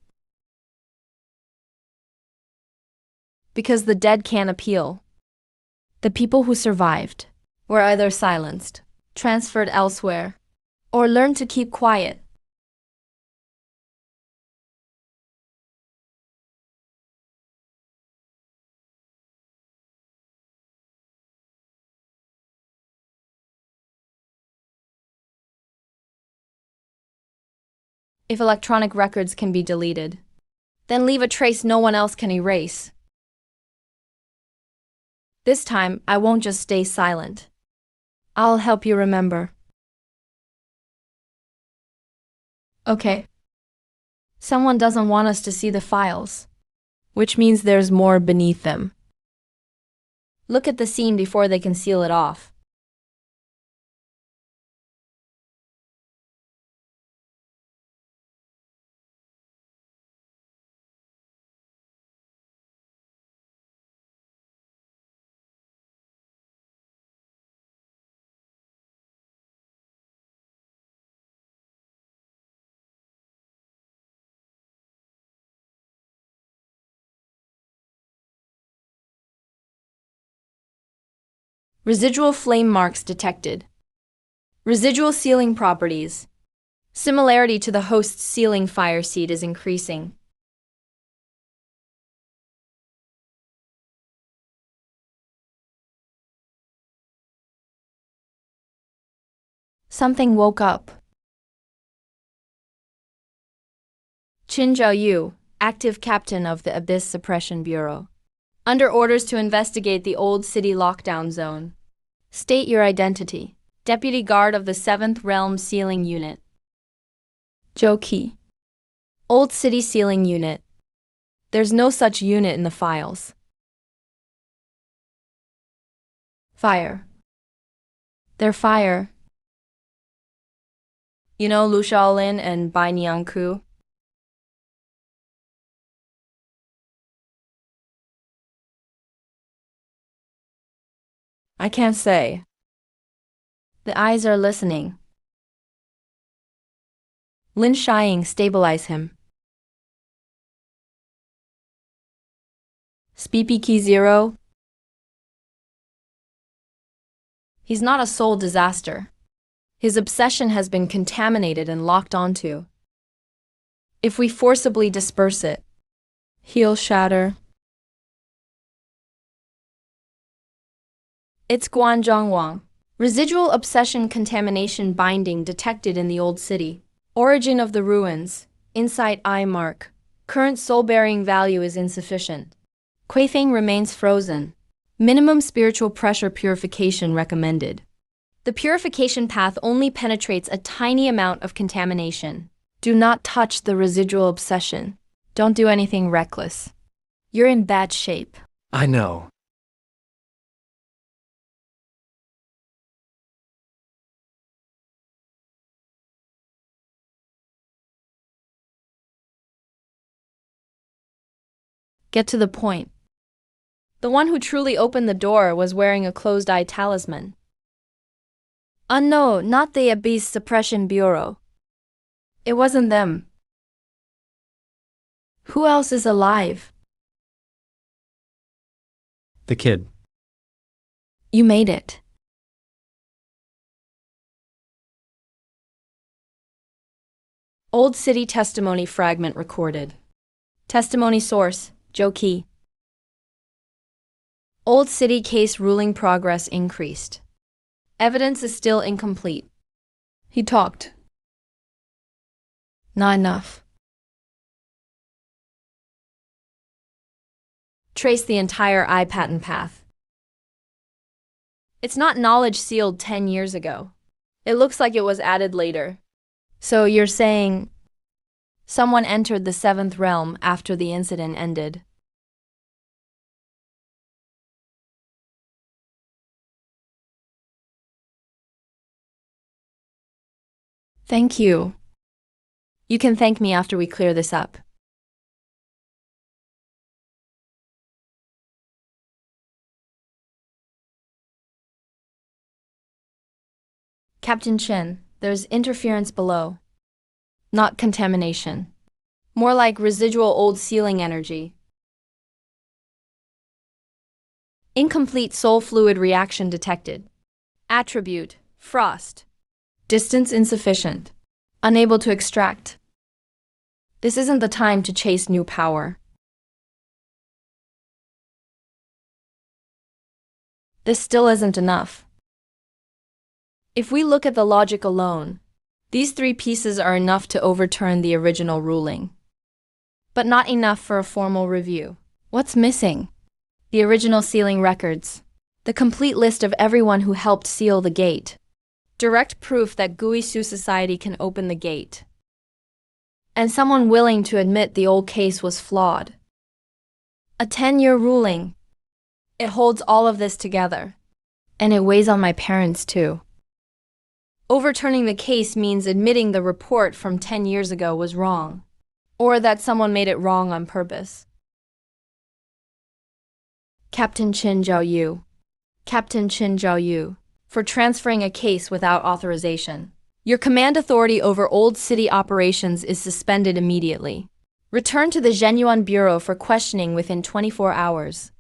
S1: Because the dead can't appeal. The people who survived were either silenced, transferred elsewhere, or learned to keep quiet. If electronic records can be deleted, then leave a trace no one else can erase. This time, I won't just stay silent. I'll help you remember. Okay. Someone doesn't want us to see the files, which means there's more beneath them. Look at the scene before they can seal it off. Residual flame marks detected. Residual sealing properties. Similarity to the host's sealing fire seed is increasing. Something woke up. Qin Zhaoyu, active captain of the Abyss Suppression Bureau. Under orders to investigate the old city lockdown zone. State your identity. Deputy Guard of the 7th Realm Sealing Unit. Zhou Qi. Old City Sealing Unit. There's no such unit in the files. Fire. They're fire. You know Lu Shaolin and Bai Niangku? I can't say. The eyes are listening. Lin Shiying, stabilize him. Speepy Key 0. He's not a soul disaster. His obsession has been contaminated and locked onto. If we forcibly disperse it, he'll shatter. It's Guanzhong Wang. Residual obsession contamination binding detected in the old city. Origin of the ruins. Insight eye mark. Current soul-bearing value is insufficient. Kuifeng remains frozen. Minimum spiritual pressure purification recommended. The purification path only penetrates a tiny amount of contamination. Do not touch the residual obsession. Don't do anything reckless. You're in bad shape.
S2: I know.
S1: Get to the point. The one who truly opened the door was wearing a closed-eye talisman. No, not the Abyss Suppression Bureau. It wasn't them.
S3: Who else is alive?
S2: The kid.
S3: You made it.
S1: Old City testimony fragment recorded. Testimony source, Joe Key. Old City case ruling progress increased. Evidence is still incomplete.
S3: He talked. Not enough.
S1: Trace the entire I-patent path. It's not knowledge sealed 10 years ago. It looks like it was added later. So you're saying someone entered the seventh realm after the incident ended?
S3: Thank you.
S1: You can thank me after we clear this up. Captain Chen, there's interference below. Not contamination. More like residual old sealing energy. Incomplete soul fluid reaction detected. Attribute, frost. Distance insufficient. Unable to extract. This isn't the time to chase new power. This still isn't enough. If we look at the logic alone, these three pieces are enough to overturn the original ruling. But not enough for a formal review. What's missing? The original sealing records. The complete list of everyone who helped seal the gate. Direct proof that Guisu Society can open the gate. And someone willing to admit the old case was flawed. A 10-year ruling. It holds all of this together. And it weighs on my parents too. Overturning the case means admitting the report from 10 years ago was wrong. Or that someone made it wrong on purpose. Captain Qin Zhaoyu. Captain Qin Zhaoyu. For transferring a case without authorization. Your command authority over Old City operations is suspended immediately. Return to the Zhenyuan Bureau for questioning within 24 hours.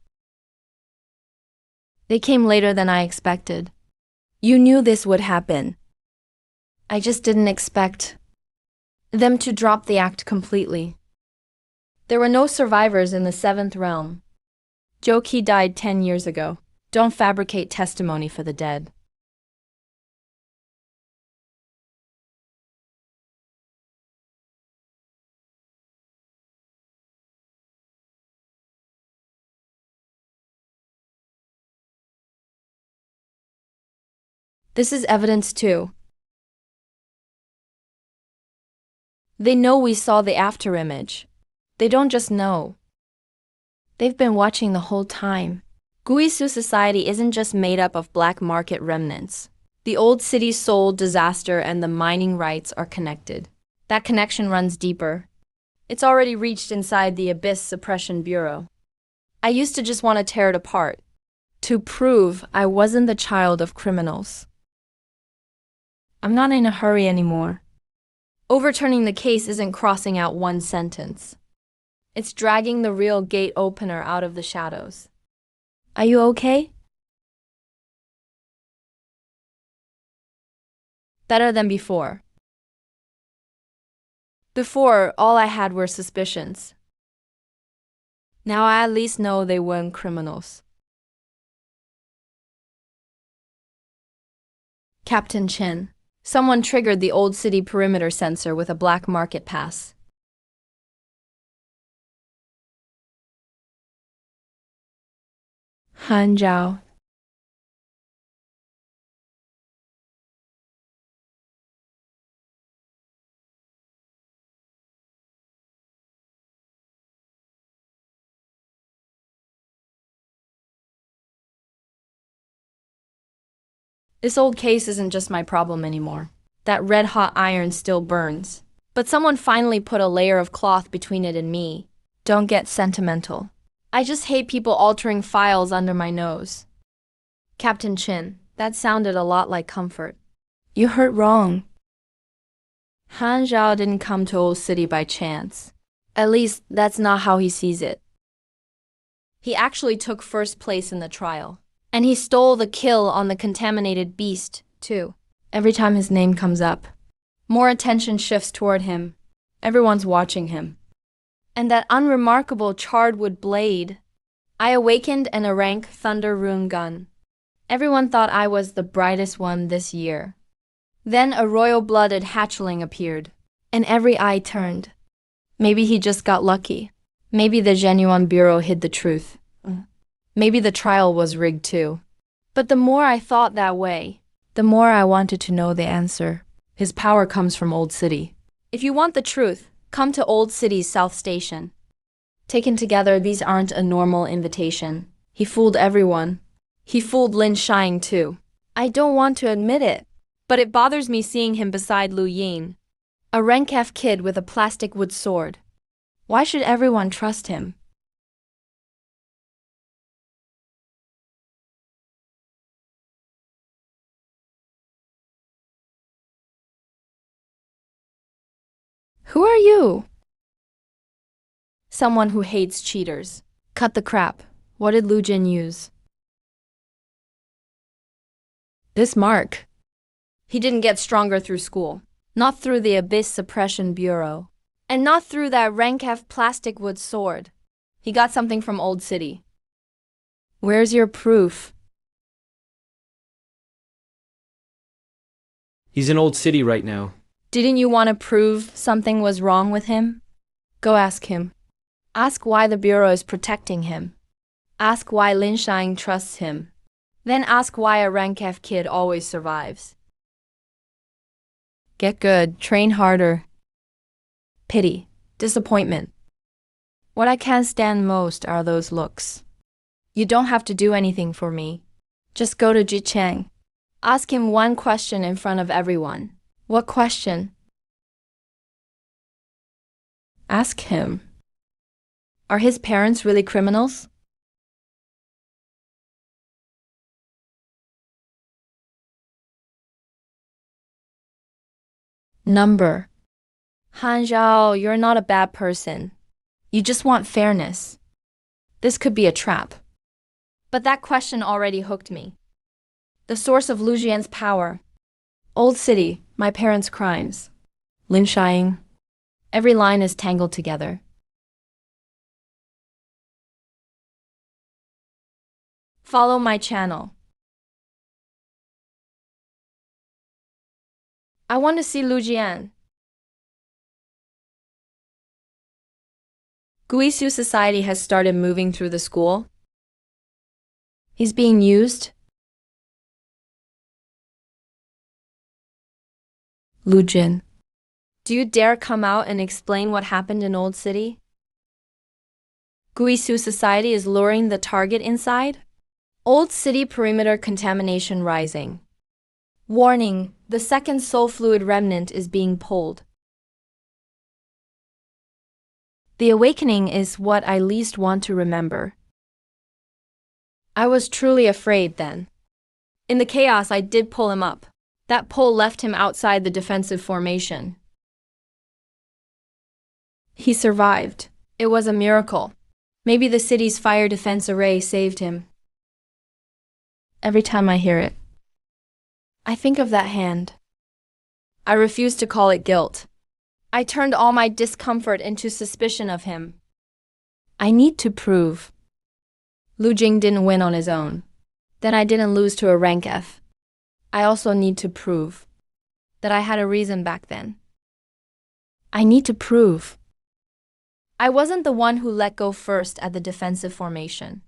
S1: They came later than I expected. You knew this would happen. I just didn't expect them to drop the act completely. There were no survivors in the seventh realm. Joki died 10 years ago. Don't fabricate testimony for the dead. This is evidence too. They know we saw the after image. They don't just know. They've been watching the whole time. Guisu Society isn't just made up of black market remnants. The Old City soul disaster and the mining rights are connected. That connection runs deeper. It's already reached inside the Abyss Suppression Bureau. I used to just want to tear it apart. To prove I wasn't the child of criminals. I'm not in a hurry anymore. Overturning the case isn't crossing out one sentence. It's dragging the real gate opener out of the shadows. Are you okay? Better than before. Before, all I had were suspicions. Now I at least know they weren't criminals. Captain Chen. Someone triggered the Old City perimeter sensor with a black market pass.
S3: Han Zhao.
S1: This old case isn't just my problem anymore. That red-hot iron still burns. But someone finally put a layer of cloth between it and me. Don't get sentimental. I just hate people altering files under my nose. Captain Chin, that sounded a lot like comfort.
S3: You heard wrong.
S1: Han Zhao didn't come to Old City by chance. At least, that's not how he sees it. He actually took first place in the trial. And he stole the kill on the contaminated beast, too. Every time his name comes up, more attention shifts toward him. Everyone's watching him. And that unremarkable charred wood blade. I awakened and a rank thunder rune gun. Everyone thought I was the brightest one this year. Then a royal-blooded hatchling appeared, and every eye turned. Maybe he just got lucky. Maybe the genuine bureau hid the truth. Maybe the trial was rigged too. But the more I thought that way, the more I wanted to know the answer. His power comes from Old City. If you want the truth, come to Old City's South Station. Taken together, these aren't a normal invitation. He fooled everyone. He fooled Lin Shang too. I don't want to admit it, but it bothers me seeing him beside Lu Yin, a rank F kid with a plastic wood sword. Why should everyone trust him? Who are you? Someone who hates cheaters. Cut the crap. What did Lu Jin use? This mark. He didn't get stronger through school. Not through the Abyss Suppression Bureau. And not through that rank F plastic wood sword. He got something from Old City. Where's your proof?
S2: He's in Old City right now.
S1: Didn't you want to prove something was wrong with him? Go ask him. Ask why the Bureau is protecting him. Ask why Lin Shang trusts him. Then ask why a rank F kid always survives. Get good, train harder. Pity, disappointment. What I can't stand most are those looks. You don't have to do anything for me. Just go to Ji Chang. Ask him one question in front of everyone. What question? Ask him. Are his parents really criminals? Number. Han Zhao, you're not a bad person. You just want fairness. This could be a trap. But that question already hooked me. The source of Lu Jian's power. Old City, my parents' crimes. Lin Shang. Every line is tangled together. Follow my channel. I want to see Lu Jian. Guisu Society has started moving through the school. He's being used. Lu Jin. Do you dare come out and explain what happened in Old City? Guisu Society is luring the target inside? Old City perimeter contamination rising. Warning, the second soul fluid remnant is being pulled. The awakening is what I least want to remember. I was truly afraid then. In the chaos, I did pull him up. That pull left him outside the defensive formation. He survived. It was a miracle. Maybe the city's fire defense array saved him. Every time I hear it, I think of that hand. I refuse to call it guilt. I turned all my discomfort into suspicion of him. I need to prove. Lu Jing didn't win on his own. Then I didn't lose to a rank F. I also need to prove that I had a reason back then. I need to prove. I wasn't the one who let go first at the defensive formation.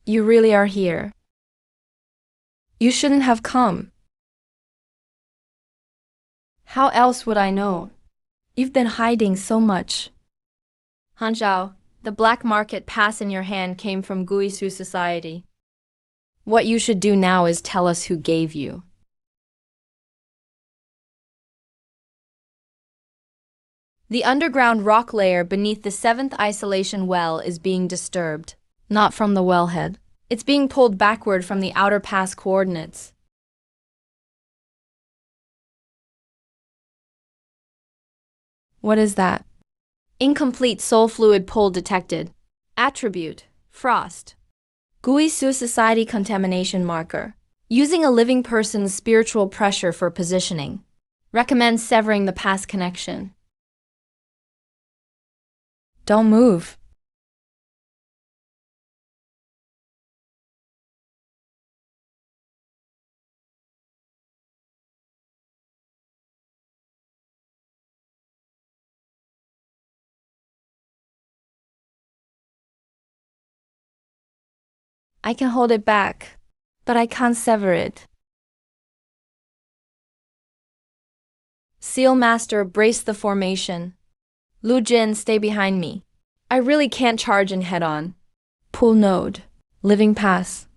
S1: You really are here. You shouldn't have come. How else would I know? You've been hiding so much. Han Zhao, the black market pass in your hand came from Guisu Society. What you should do now is tell us who gave you. The underground rock layer beneath the 7th isolation well is being disturbed. Not from the wellhead. It's being pulled backward from the outer pass coordinates.
S3: What is that?
S1: Incomplete soul fluid pull detected. Attribute: Frost. GUI Society contamination marker. Using a living person's spiritual pressure for positioning. Recommend severing the pass connection.
S3: Don't move.
S1: I can hold it back, but I can't sever it. Seal Master, brace the formation. Lu Jin, stay behind me. I really can't charge in head-on.
S3: Pull node. Living pass.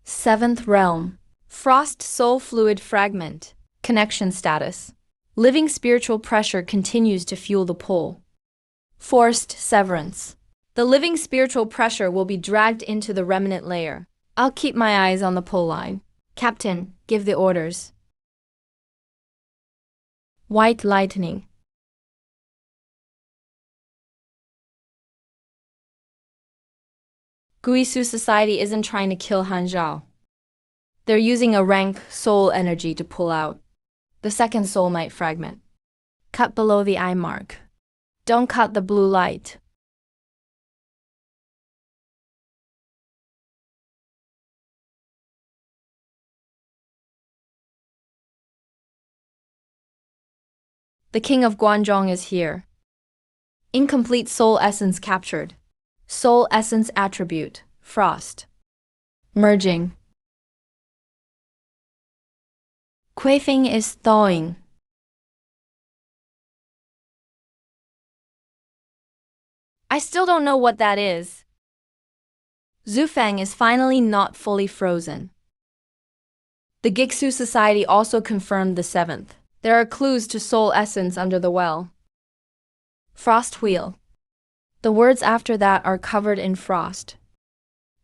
S1: 7th realm. Frost soul fluid fragment. Connection status. Living spiritual pressure continues to fuel the pull. Forced severance. The living spiritual pressure will be dragged into the remnant layer. I'll keep my eyes on the pull line. Captain, give the orders. White lightning. Guisu Society isn't trying to kill Han Zhao. They're using a rank soul energy to pull out. The second soul might fragment. Cut below the eye mark. Don't cut the blue light. The King of Guangzhong is here. Incomplete soul essence captured. Soul essence attribute: Frost.
S3: Merging.
S1: Kuifeng is thawing. I still don't know what that is. Zufang is finally not fully frozen. The Gixu Society also confirmed the 7th. There are clues to soul essence under the well. Frost wheel. The words after that are covered in frost.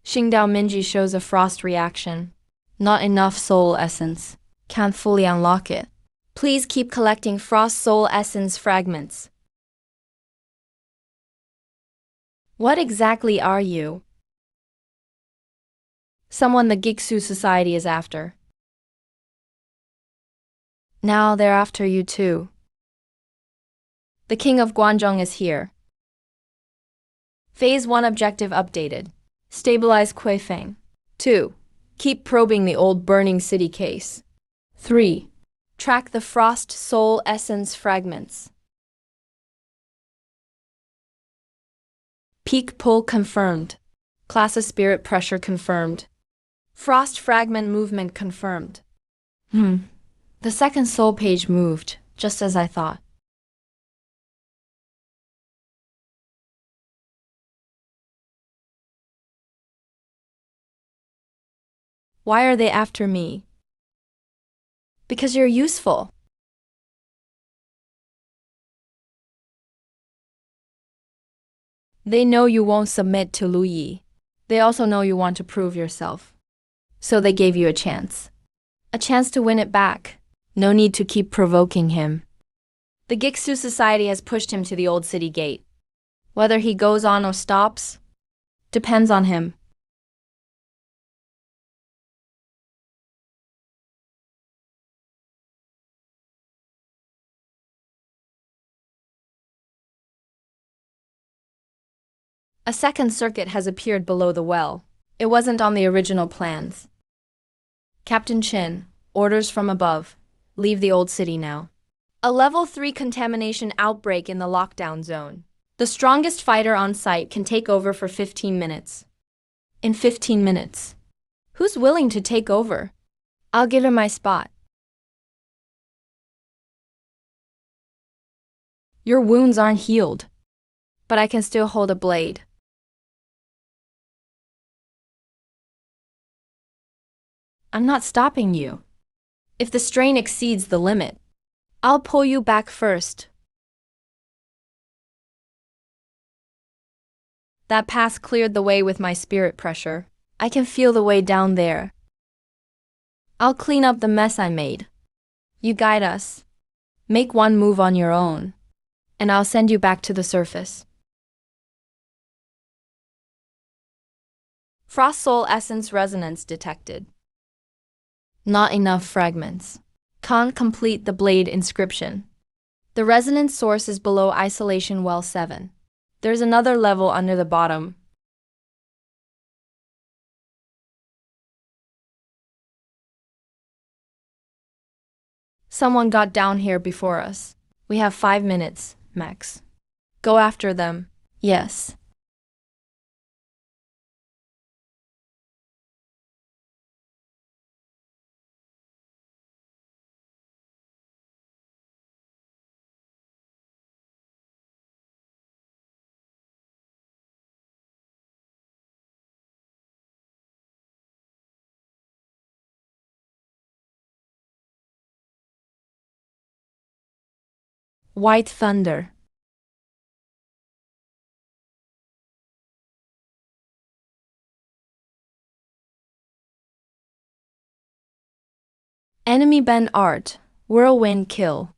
S1: Xingdao Minji shows a frost reaction. Not enough soul essence. Can't fully unlock it. Please keep collecting frost soul essence fragments. What exactly are you? Someone the Gixu Society is after. Now they're after you too. The King of Guangzhong is here. Phase 1 objective updated. Stabilize Kuifeng. 2. Keep probing the old burning city case. 3. Track the frost soul essence fragments. Peak pull confirmed. Class of spirit pressure confirmed. Frost fragment movement confirmed. The second soul page moved, just as I thought. Why are they after me? Because you're useful. They know you won't submit to Lu Yi. They also know you want to prove yourself. So they gave you a chance. A chance to win it back. No need to keep provoking him. The Gixu Society has pushed him to the old city gate. Whether he goes on or stops, depends on him. A second circuit has appeared below the well. It wasn't on the original plans. Captain Chin, orders from above. Leave the old city now. A level 3 contamination outbreak in the lockdown zone. The strongest fighter on site can take over for 15 minutes. In 15 minutes. Who's willing to take over? I'll give him my spot. Your wounds aren't healed, but I can still hold a blade. I'm not stopping you. If the strain exceeds the limit, I'll pull you back first. That pass cleared the way with my spirit pressure. I can feel the way down there. I'll clean up the mess I made. You guide us. Make one move on your own, and I'll send you back to the surface. Frost Soul Essence Resonance detected. Not enough fragments. Can't complete the blade inscription. The resonance source is below Isolation Well 7. There's another level under the bottom. Someone got down here before us. We have 5 minutes, max. Go after them. Yes. White Thunder. Enemy bend art. Whirlwind kill.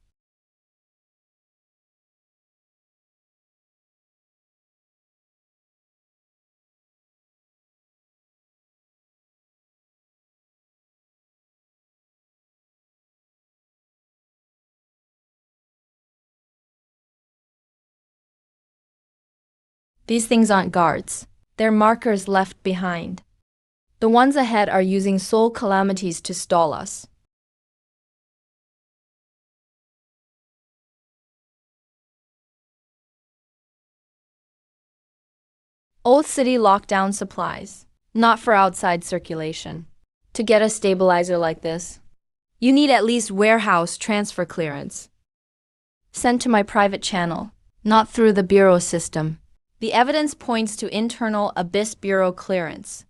S1: These things aren't guards. They're markers left behind. The ones ahead are using soul calamities to stall us. Old City lockdown supplies. Not for outside circulation. To get a stabilizer like this, you need at least warehouse transfer clearance. Sent to my private channel, not through the bureau system. The evidence points to internal Abyss Bureau clearance.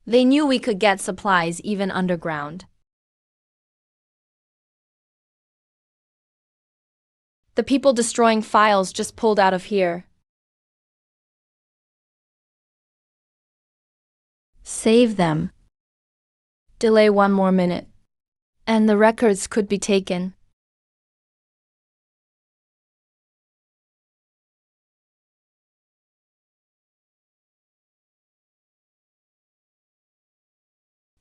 S1: They knew we could get supplies even underground. The people destroying files just pulled out of here. Save them. Delay 1 more minute, and the records could be taken.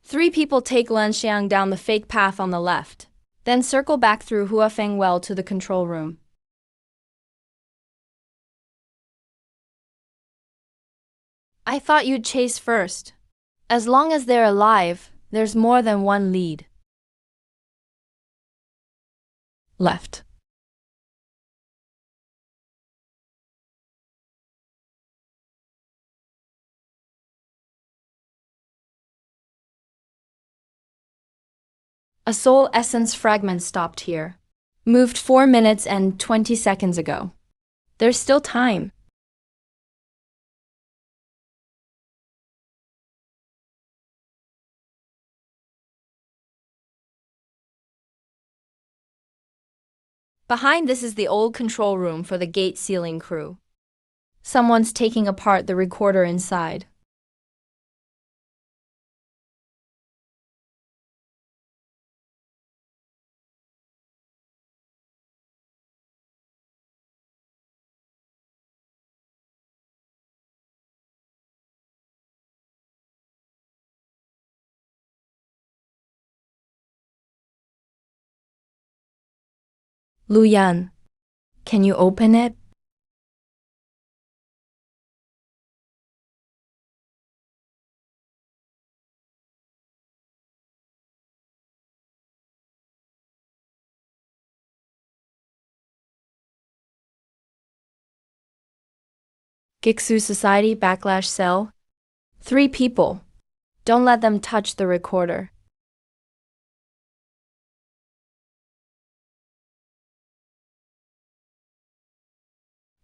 S1: Three people take Lanxiang down the fake path on the left, then circle back through Huafeng Well to the control room. I thought you'd chase first. As long as they're alive, there's more than one lead. Left. A soul essence fragment stopped here. Moved 4 minutes and 20 seconds ago. There's still time. Behind this is the old control room for the gate sealing crew. Someone's taking apart the recorder inside. Luyan, can you open it? Giksu Society Backlash Cell. 3 people. Don't let them touch the recorder.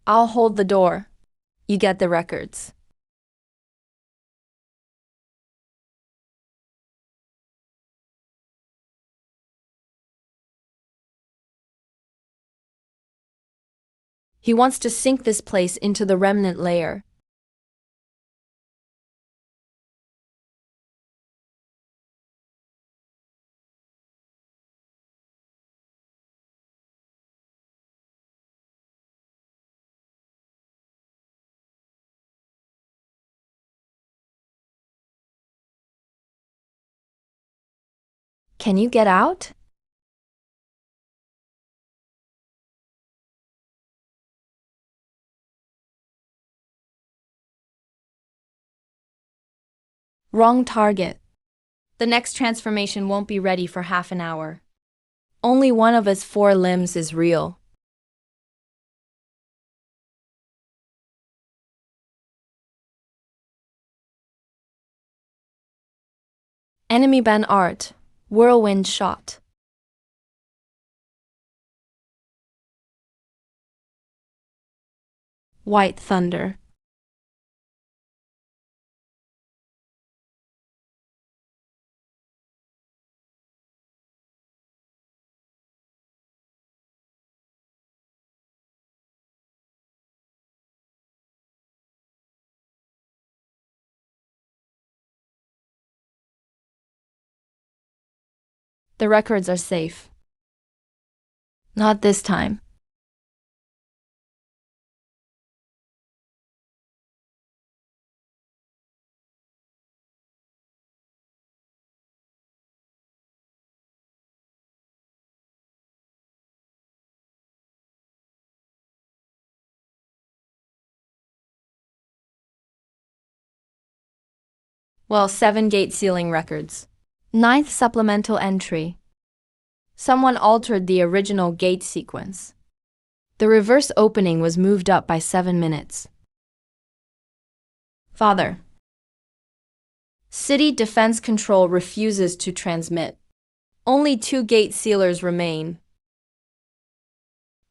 S1: I'll hold the door. You get the records. He wants to sink this place into the remnant layer. Can you get out?
S3: Wrong target.
S1: The next transformation won't be ready for half an hour.
S3: Only one of his 4 limbs is real. Enemy ban art. Whirlwind shot. White thunder.
S1: The records are safe.
S3: Not this time.
S1: Well, 7 gate sealing records.
S3: 9th supplemental entry.
S1: Someone altered the original gate sequence. The reverse opening was moved up by 7 minutes. Father. City Defense Control refuses to transmit. Only 2 gate sealers remain.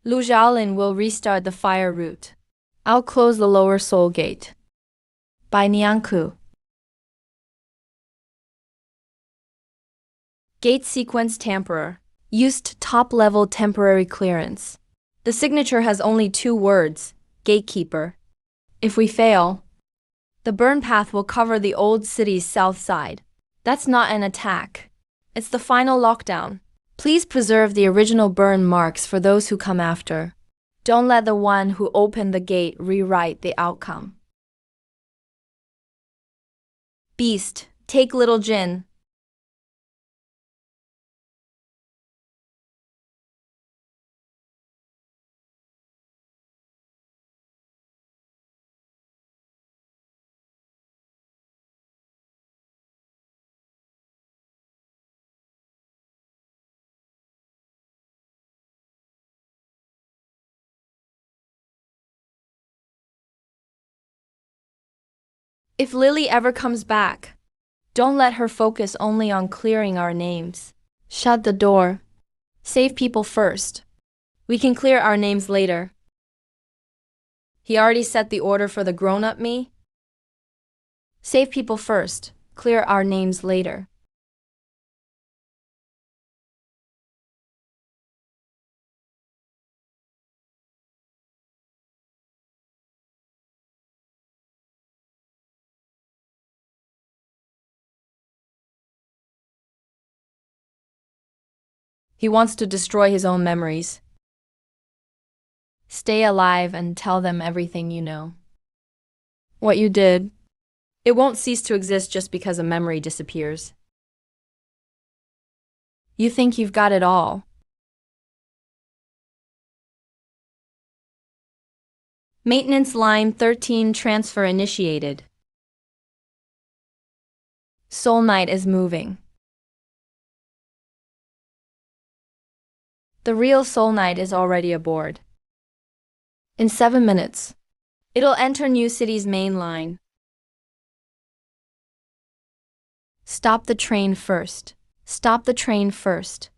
S1: Lu Xiaolin will restart the fire route.
S3: I'll close the lower soul gate. By Nianku.
S1: Gate sequence tamperer.
S3: Used top-level temporary clearance.
S1: The signature has only 2 words, gatekeeper. If we fail, the burn path will cover the old city's south side. That's not an attack. It's the final lockdown.
S3: Please preserve the original burn marks for those who come after.
S1: Don't let the one who opened the gate rewrite the outcome. Beast, take Little Jin. If Lily ever comes back, don't let her focus only on clearing our names.
S3: Shut the door.
S1: Save people first. We can clear our names later. He already set the order for the grown-up me. Save people first, clear our names later. He wants to destroy his own memories. Stay alive and tell them everything you know.
S3: What you did.
S1: It won't cease to exist just because a memory disappears. You think you've got it all. Maintenance line 13 transfer initiated. Soul Knight is moving. The real Soul Knight is already aboard.
S3: In 7 minutes.
S1: It'll enter New City's main line. Stop the train first. Stop the train first.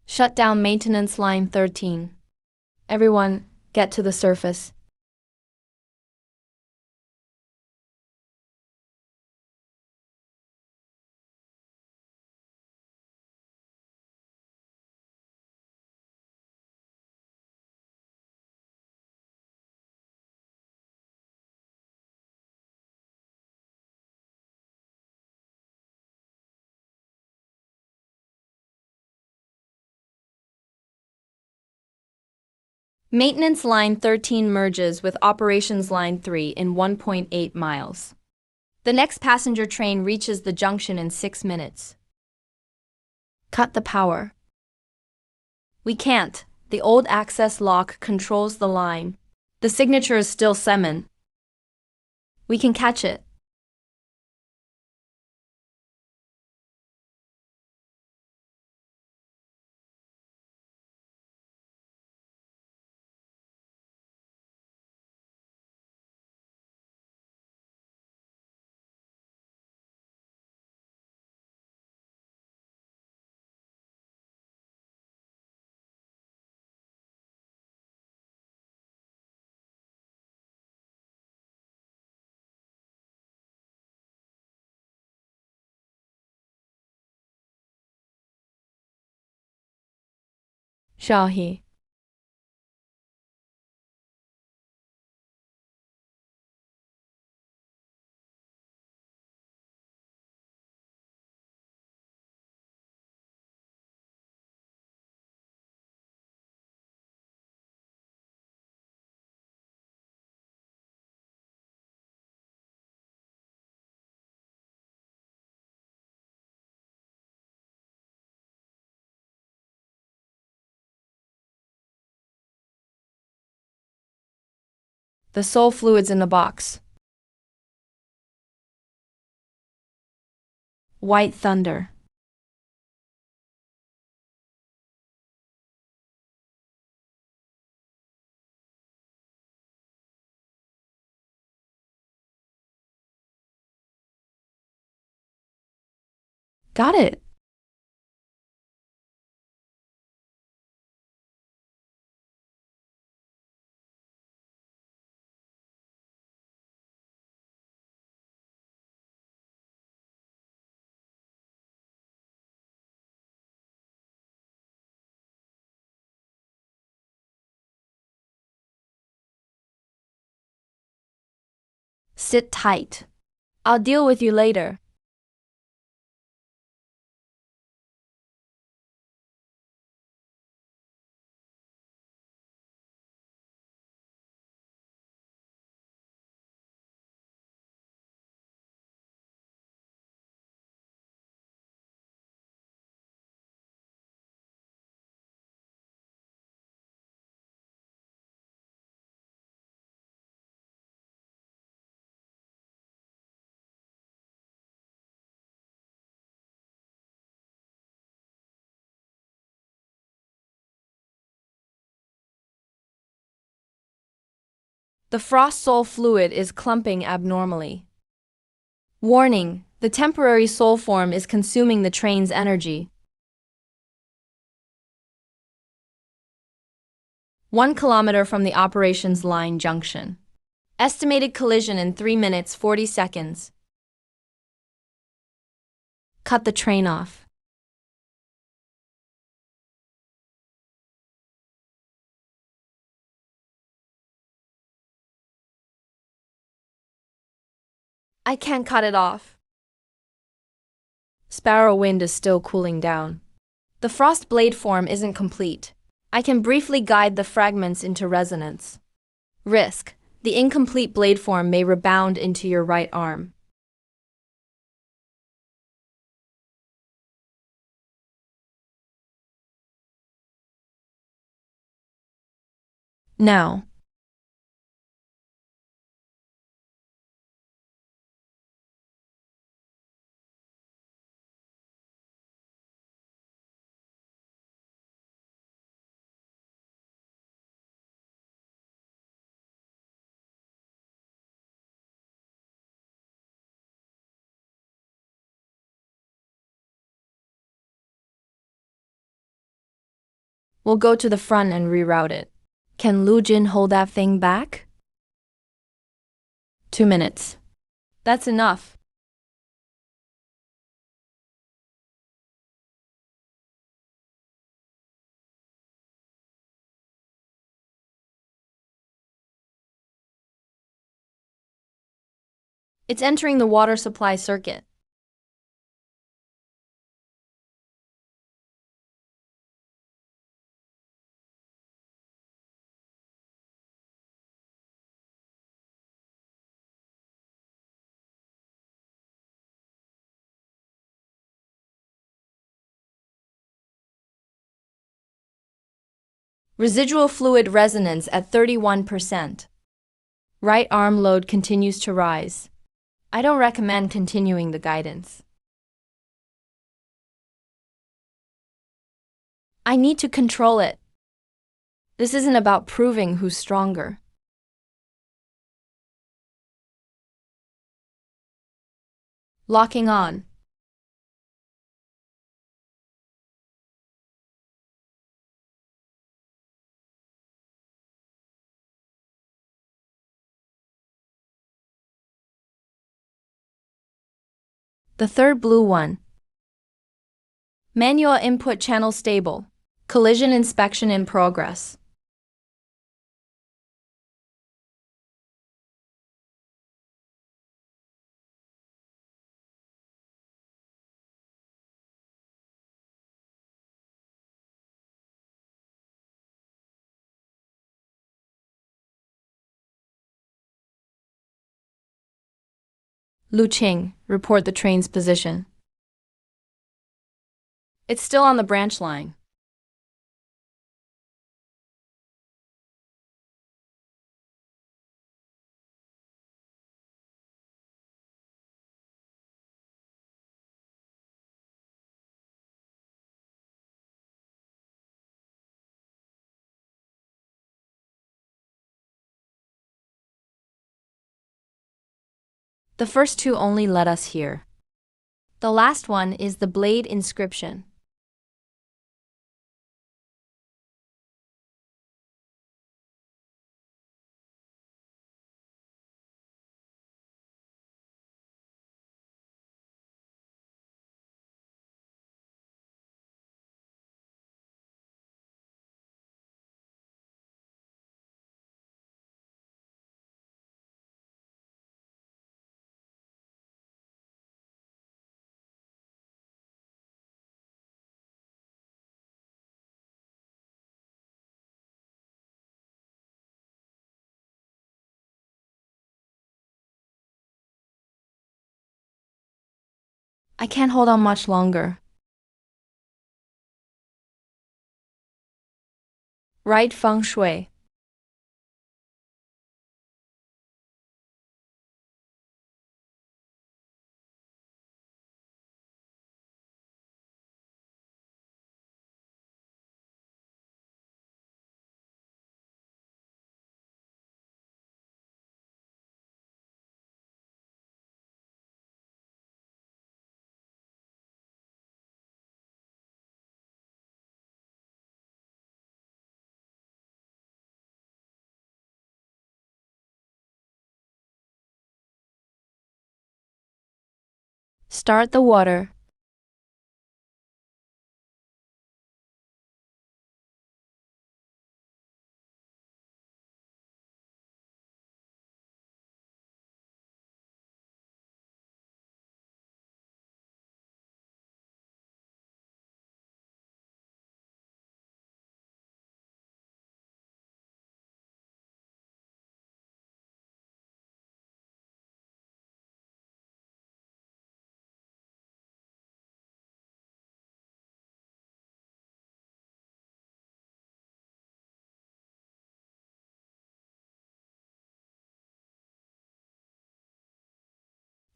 S1: Shut down maintenance line 13. Everyone, get to the surface. Maintenance line 13 merges with operations line 3 in 1.8 miles. The next passenger train reaches the junction in 6 minutes. Cut the power. We can't. The old access lock controls the line. The signature is still Semen. We can catch it.
S3: Shahi.
S1: The soul fluids in the box. White thunder. Got it. Sit tight. I'll deal with you later. The frost soul fluid is clumping abnormally. Warning, the temporary soul form is consuming the train's energy. 1 kilometer from the operations line junction. Estimated collision in 3 minutes 40 seconds. Cut the train off. I can't cut it off. Sparrow wind is still cooling down. The frost blade form isn't complete. I can briefly guide the fragments into resonance. Risk. The incomplete blade form may rebound into your right arm. Now. We'll go to the front and reroute it. Can Lu Jin hold that thing back? 2 minutes. That's enough. It's entering the water supply circuit. Residual fluid resonance at 31%. Right arm load continues to rise. I don't recommend continuing the guidance. I need to control it. This isn't about proving who's stronger. Locking on. The third blue one. Manual input channel stable. Collision inspection in progress. Lu Qing, report the train's position. It's still on the branch line. The first two only led us here. The last one is the blade inscription. I can't hold on much longer. Right feng shui. Start the water.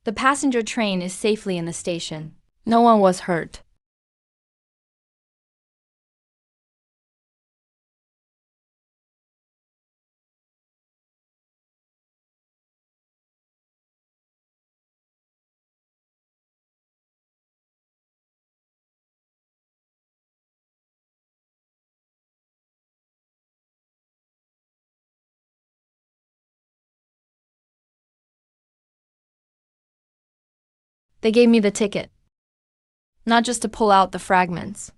S1: The passenger train is safely in the station. No one was hurt. They gave me the ticket. Not just to pull out the fragments.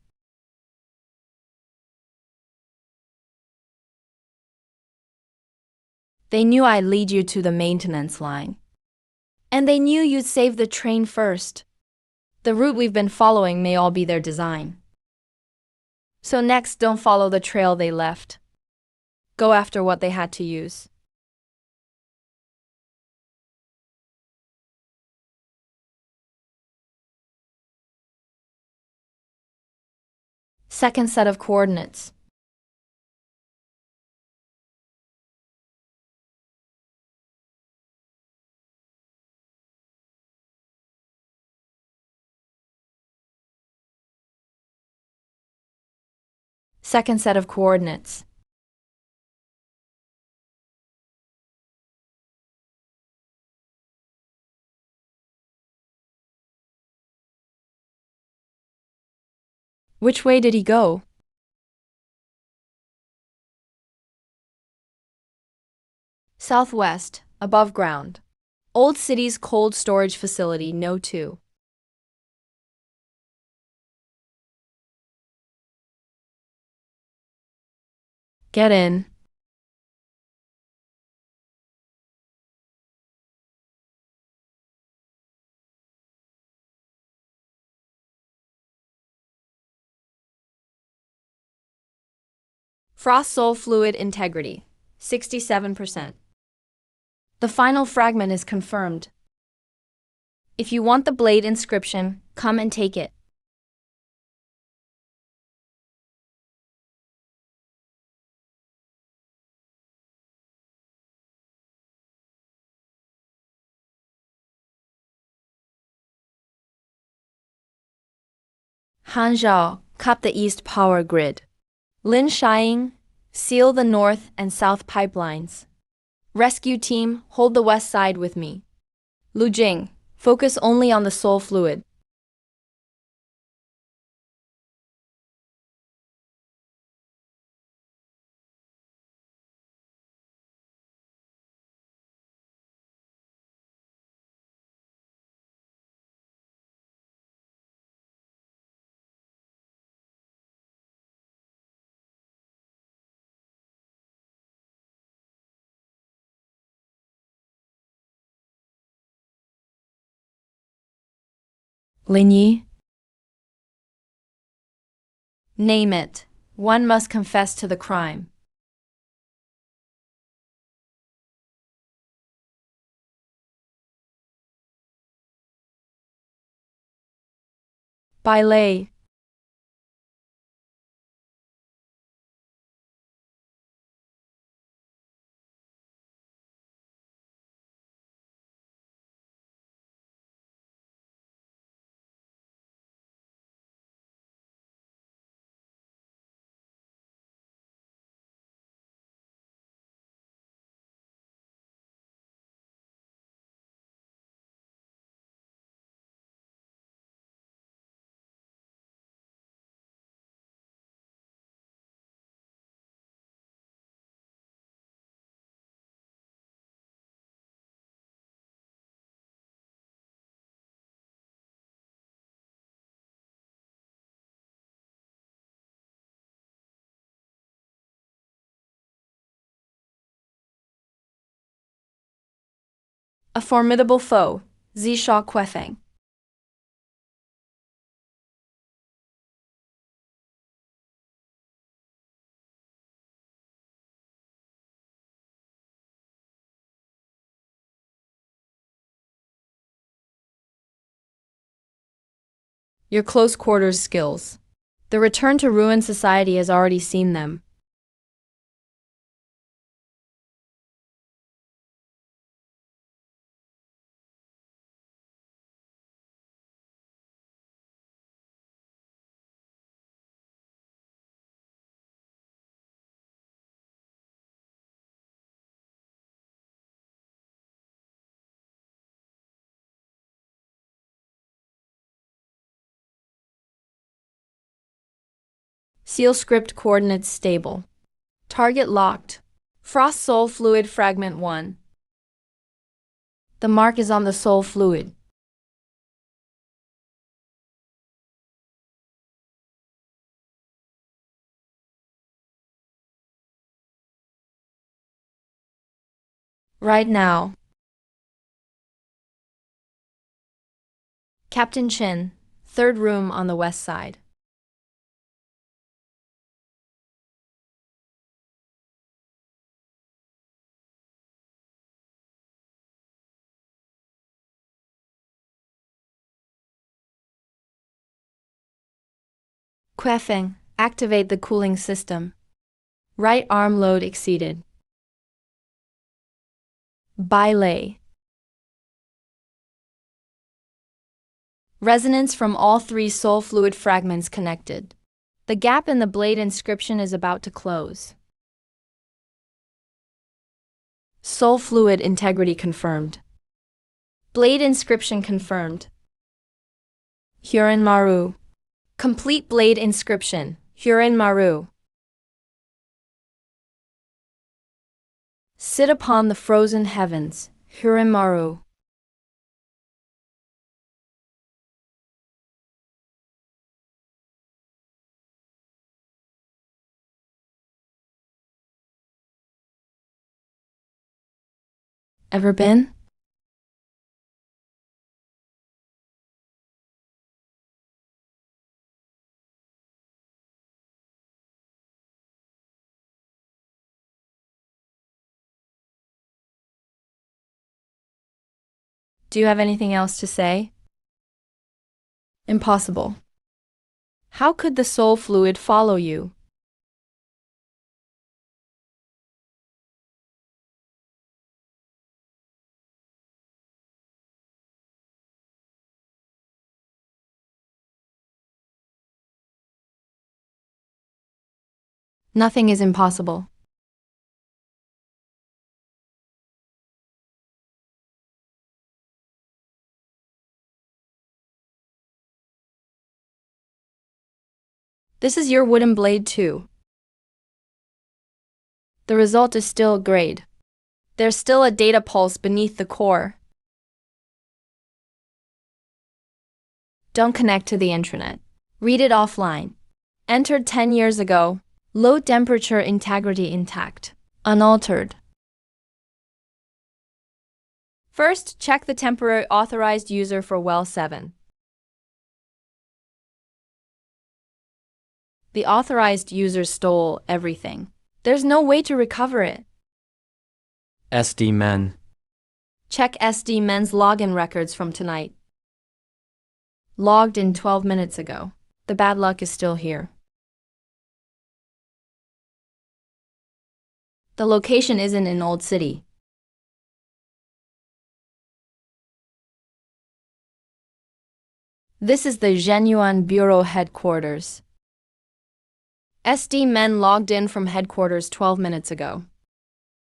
S1: They knew I'd lead you to the maintenance line. And they knew you'd save the train first. The route we've been following may all be their design. So next, don't follow the trail they left. Go after what they had to use. Second set of coordinates. Second set of coordinates. Which way did he go? Southwest, above ground. Old City's cold storage facility, No. 2. Get in. Frost Soul Fluid Integrity, 67%. The final fragment is confirmed. If you want the blade inscription, come and take it. Hanzhao, cap the east power grid. Lin Shiying, seal the north and south pipelines. Rescue team, hold the west side with me. Lu Jing, focus only on the soul fluid. Lin Yi? Name it. One must confess to the crime. Bai Lei. A formidable foe, Zisha Quefeng. Your close quarters skills. The return to ruined society has already seen them. Seal script coordinates stable. Target locked. Frost Soul Fluid Fragment 1. The mark is on the soul fluid. Right now. Captain Chin, third room on the west side. Quefeng, activate the cooling system. Right arm load exceeded. Bai Lei. Resonance from all three soul fluid fragments connected. The gap in the blade inscription is about to close. Soul fluid integrity confirmed. Blade inscription confirmed. Hurin Maru. Complete blade inscription. Hurin Maru. Sit upon the frozen heavens. Hurin Maru. Ever been? Do you have anything else to say? Impossible. How could the soul fluid follow you? Nothing is impossible. This is your wooden blade too. The result is still a grade. There's still a data pulse beneath the core. Don't connect to the intranet. Read it offline. Entered 10 years ago. Low temperature integrity intact. Unaltered. First, check the temporary authorized user for well 7. The authorized user stole everything. There's no way to recover it.
S2: SD-Men.
S1: Check SD-Men's login records from tonight. Logged in 12 minutes ago. The bad luck is still here. The location isn't in Old City. This is the Genuine Bureau headquarters. SD-Men logged in from headquarters 12 minutes ago.